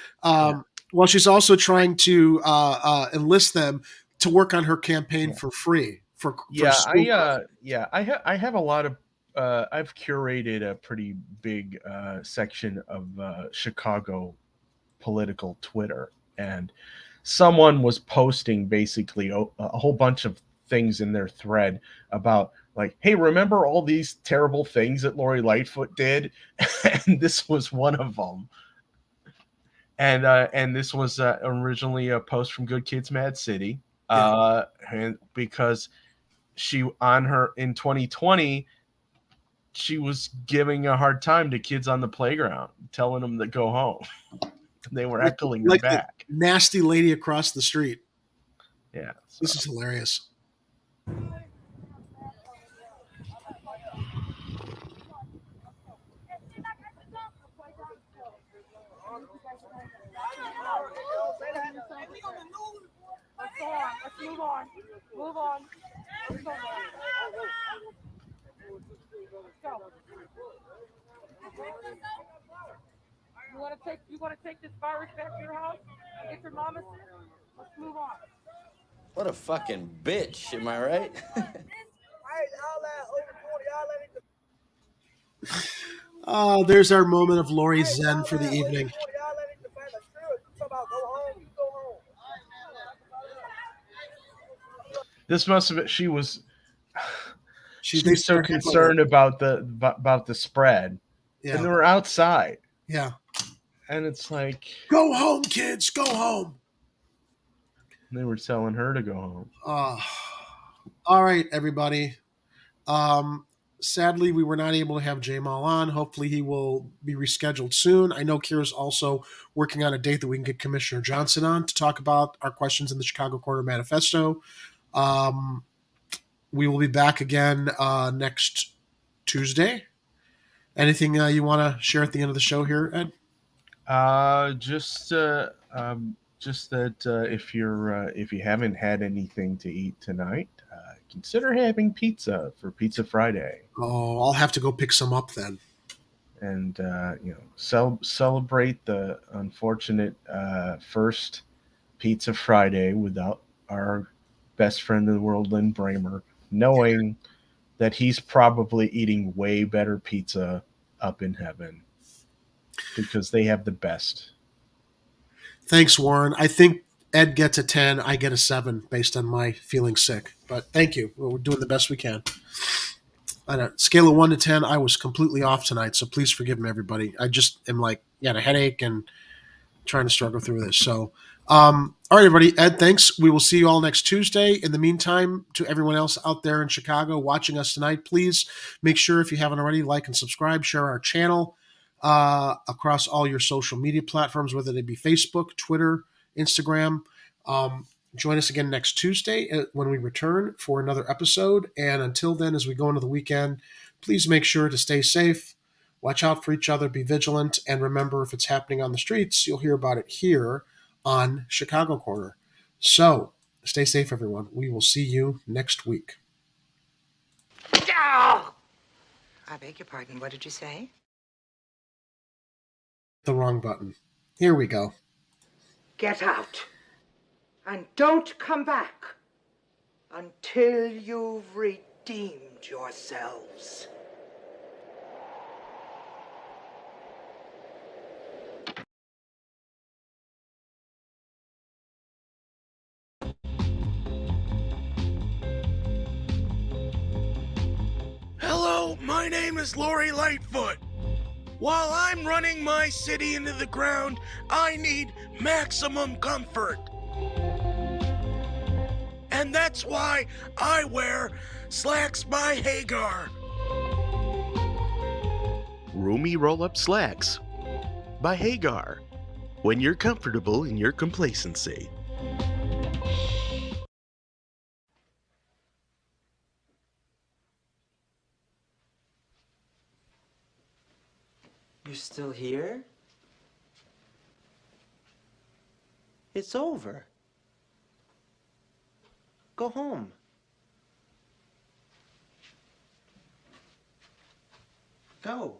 enlist them to work on her campaign for free for school. I have a lot of I've curated a pretty big section of Chicago political Twitter, and someone was posting basically a whole bunch of things in their thread about like, hey, remember all these terrible things that Lori Lightfoot did? And this was one of them. And this was originally a post from Good Kids Mad City, and because she in 2020 she was giving a hard time to kids on the playground, telling them to go home. They were heckling her back. The nasty lady across the street. Yeah, this is hilarious. Let's move on. Move on. Let's go. You want to take this virus back to your house? Get your mama sick? Let's move on. What a fucking bitch, am I right? There's our moment of Lori Zen for the evening. This must have been, she was so concerned about the spread. Yeah. And they were outside. Yeah. And it's like, go home, kids, go home. They were telling her to go home. All right, everybody. Sadly, we were not able to have Jamal on. Hopefully, he will be rescheduled soon. I know Kira's also working on a date that we can get Commissioner Johnson on to talk about our questions in the Chicago Corner Manifesto. We will be back again next Tuesday. Anything you want to share at the end of the show here, Ed? Just that if you haven't had anything to eat tonight, consider having pizza for Pizza Friday. Oh, I'll have to go pick some up then. And celebrate the unfortunate first Pizza Friday without our best friend in the world, Lynn Bramer, knowing that he's probably eating way better pizza up in heaven because they have the best. Thanks, Warren. I think Ed gets a 10. I get a 7 based on my feeling sick. But thank you. We're doing the best we can. On a scale of 1 to 10, I was completely off tonight, so please forgive me, everybody. I just am like, had a headache and trying to struggle through this. So, all right, everybody. Ed, thanks. We will see you all next Tuesday. In the meantime, to everyone else out there in Chicago watching us tonight, please make sure, if you haven't already, like and subscribe, share our channel across all your social media platforms, whether they be Facebook, Twitter, Instagram. Join us again next Tuesday when we return for another episode. And until then, as we go into the weekend, please make sure to stay safe, watch out for each other, be vigilant, and remember, if it's happening on the streets, you'll hear about it here on Chicago Corner. So stay safe, everyone. We will see you next week. I beg your pardon. What did you say? The wrong button. Here we go. Get out. And don't come back until you've redeemed yourselves. Hello, my name is Lori Lightfoot. While I'm running my city into the ground, I need maximum comfort. And that's why I wear slacks by Hagar. Roomy roll-up slacks by Hagar. When you're comfortable in your complacency. You're still here? It's over. Go home. Go.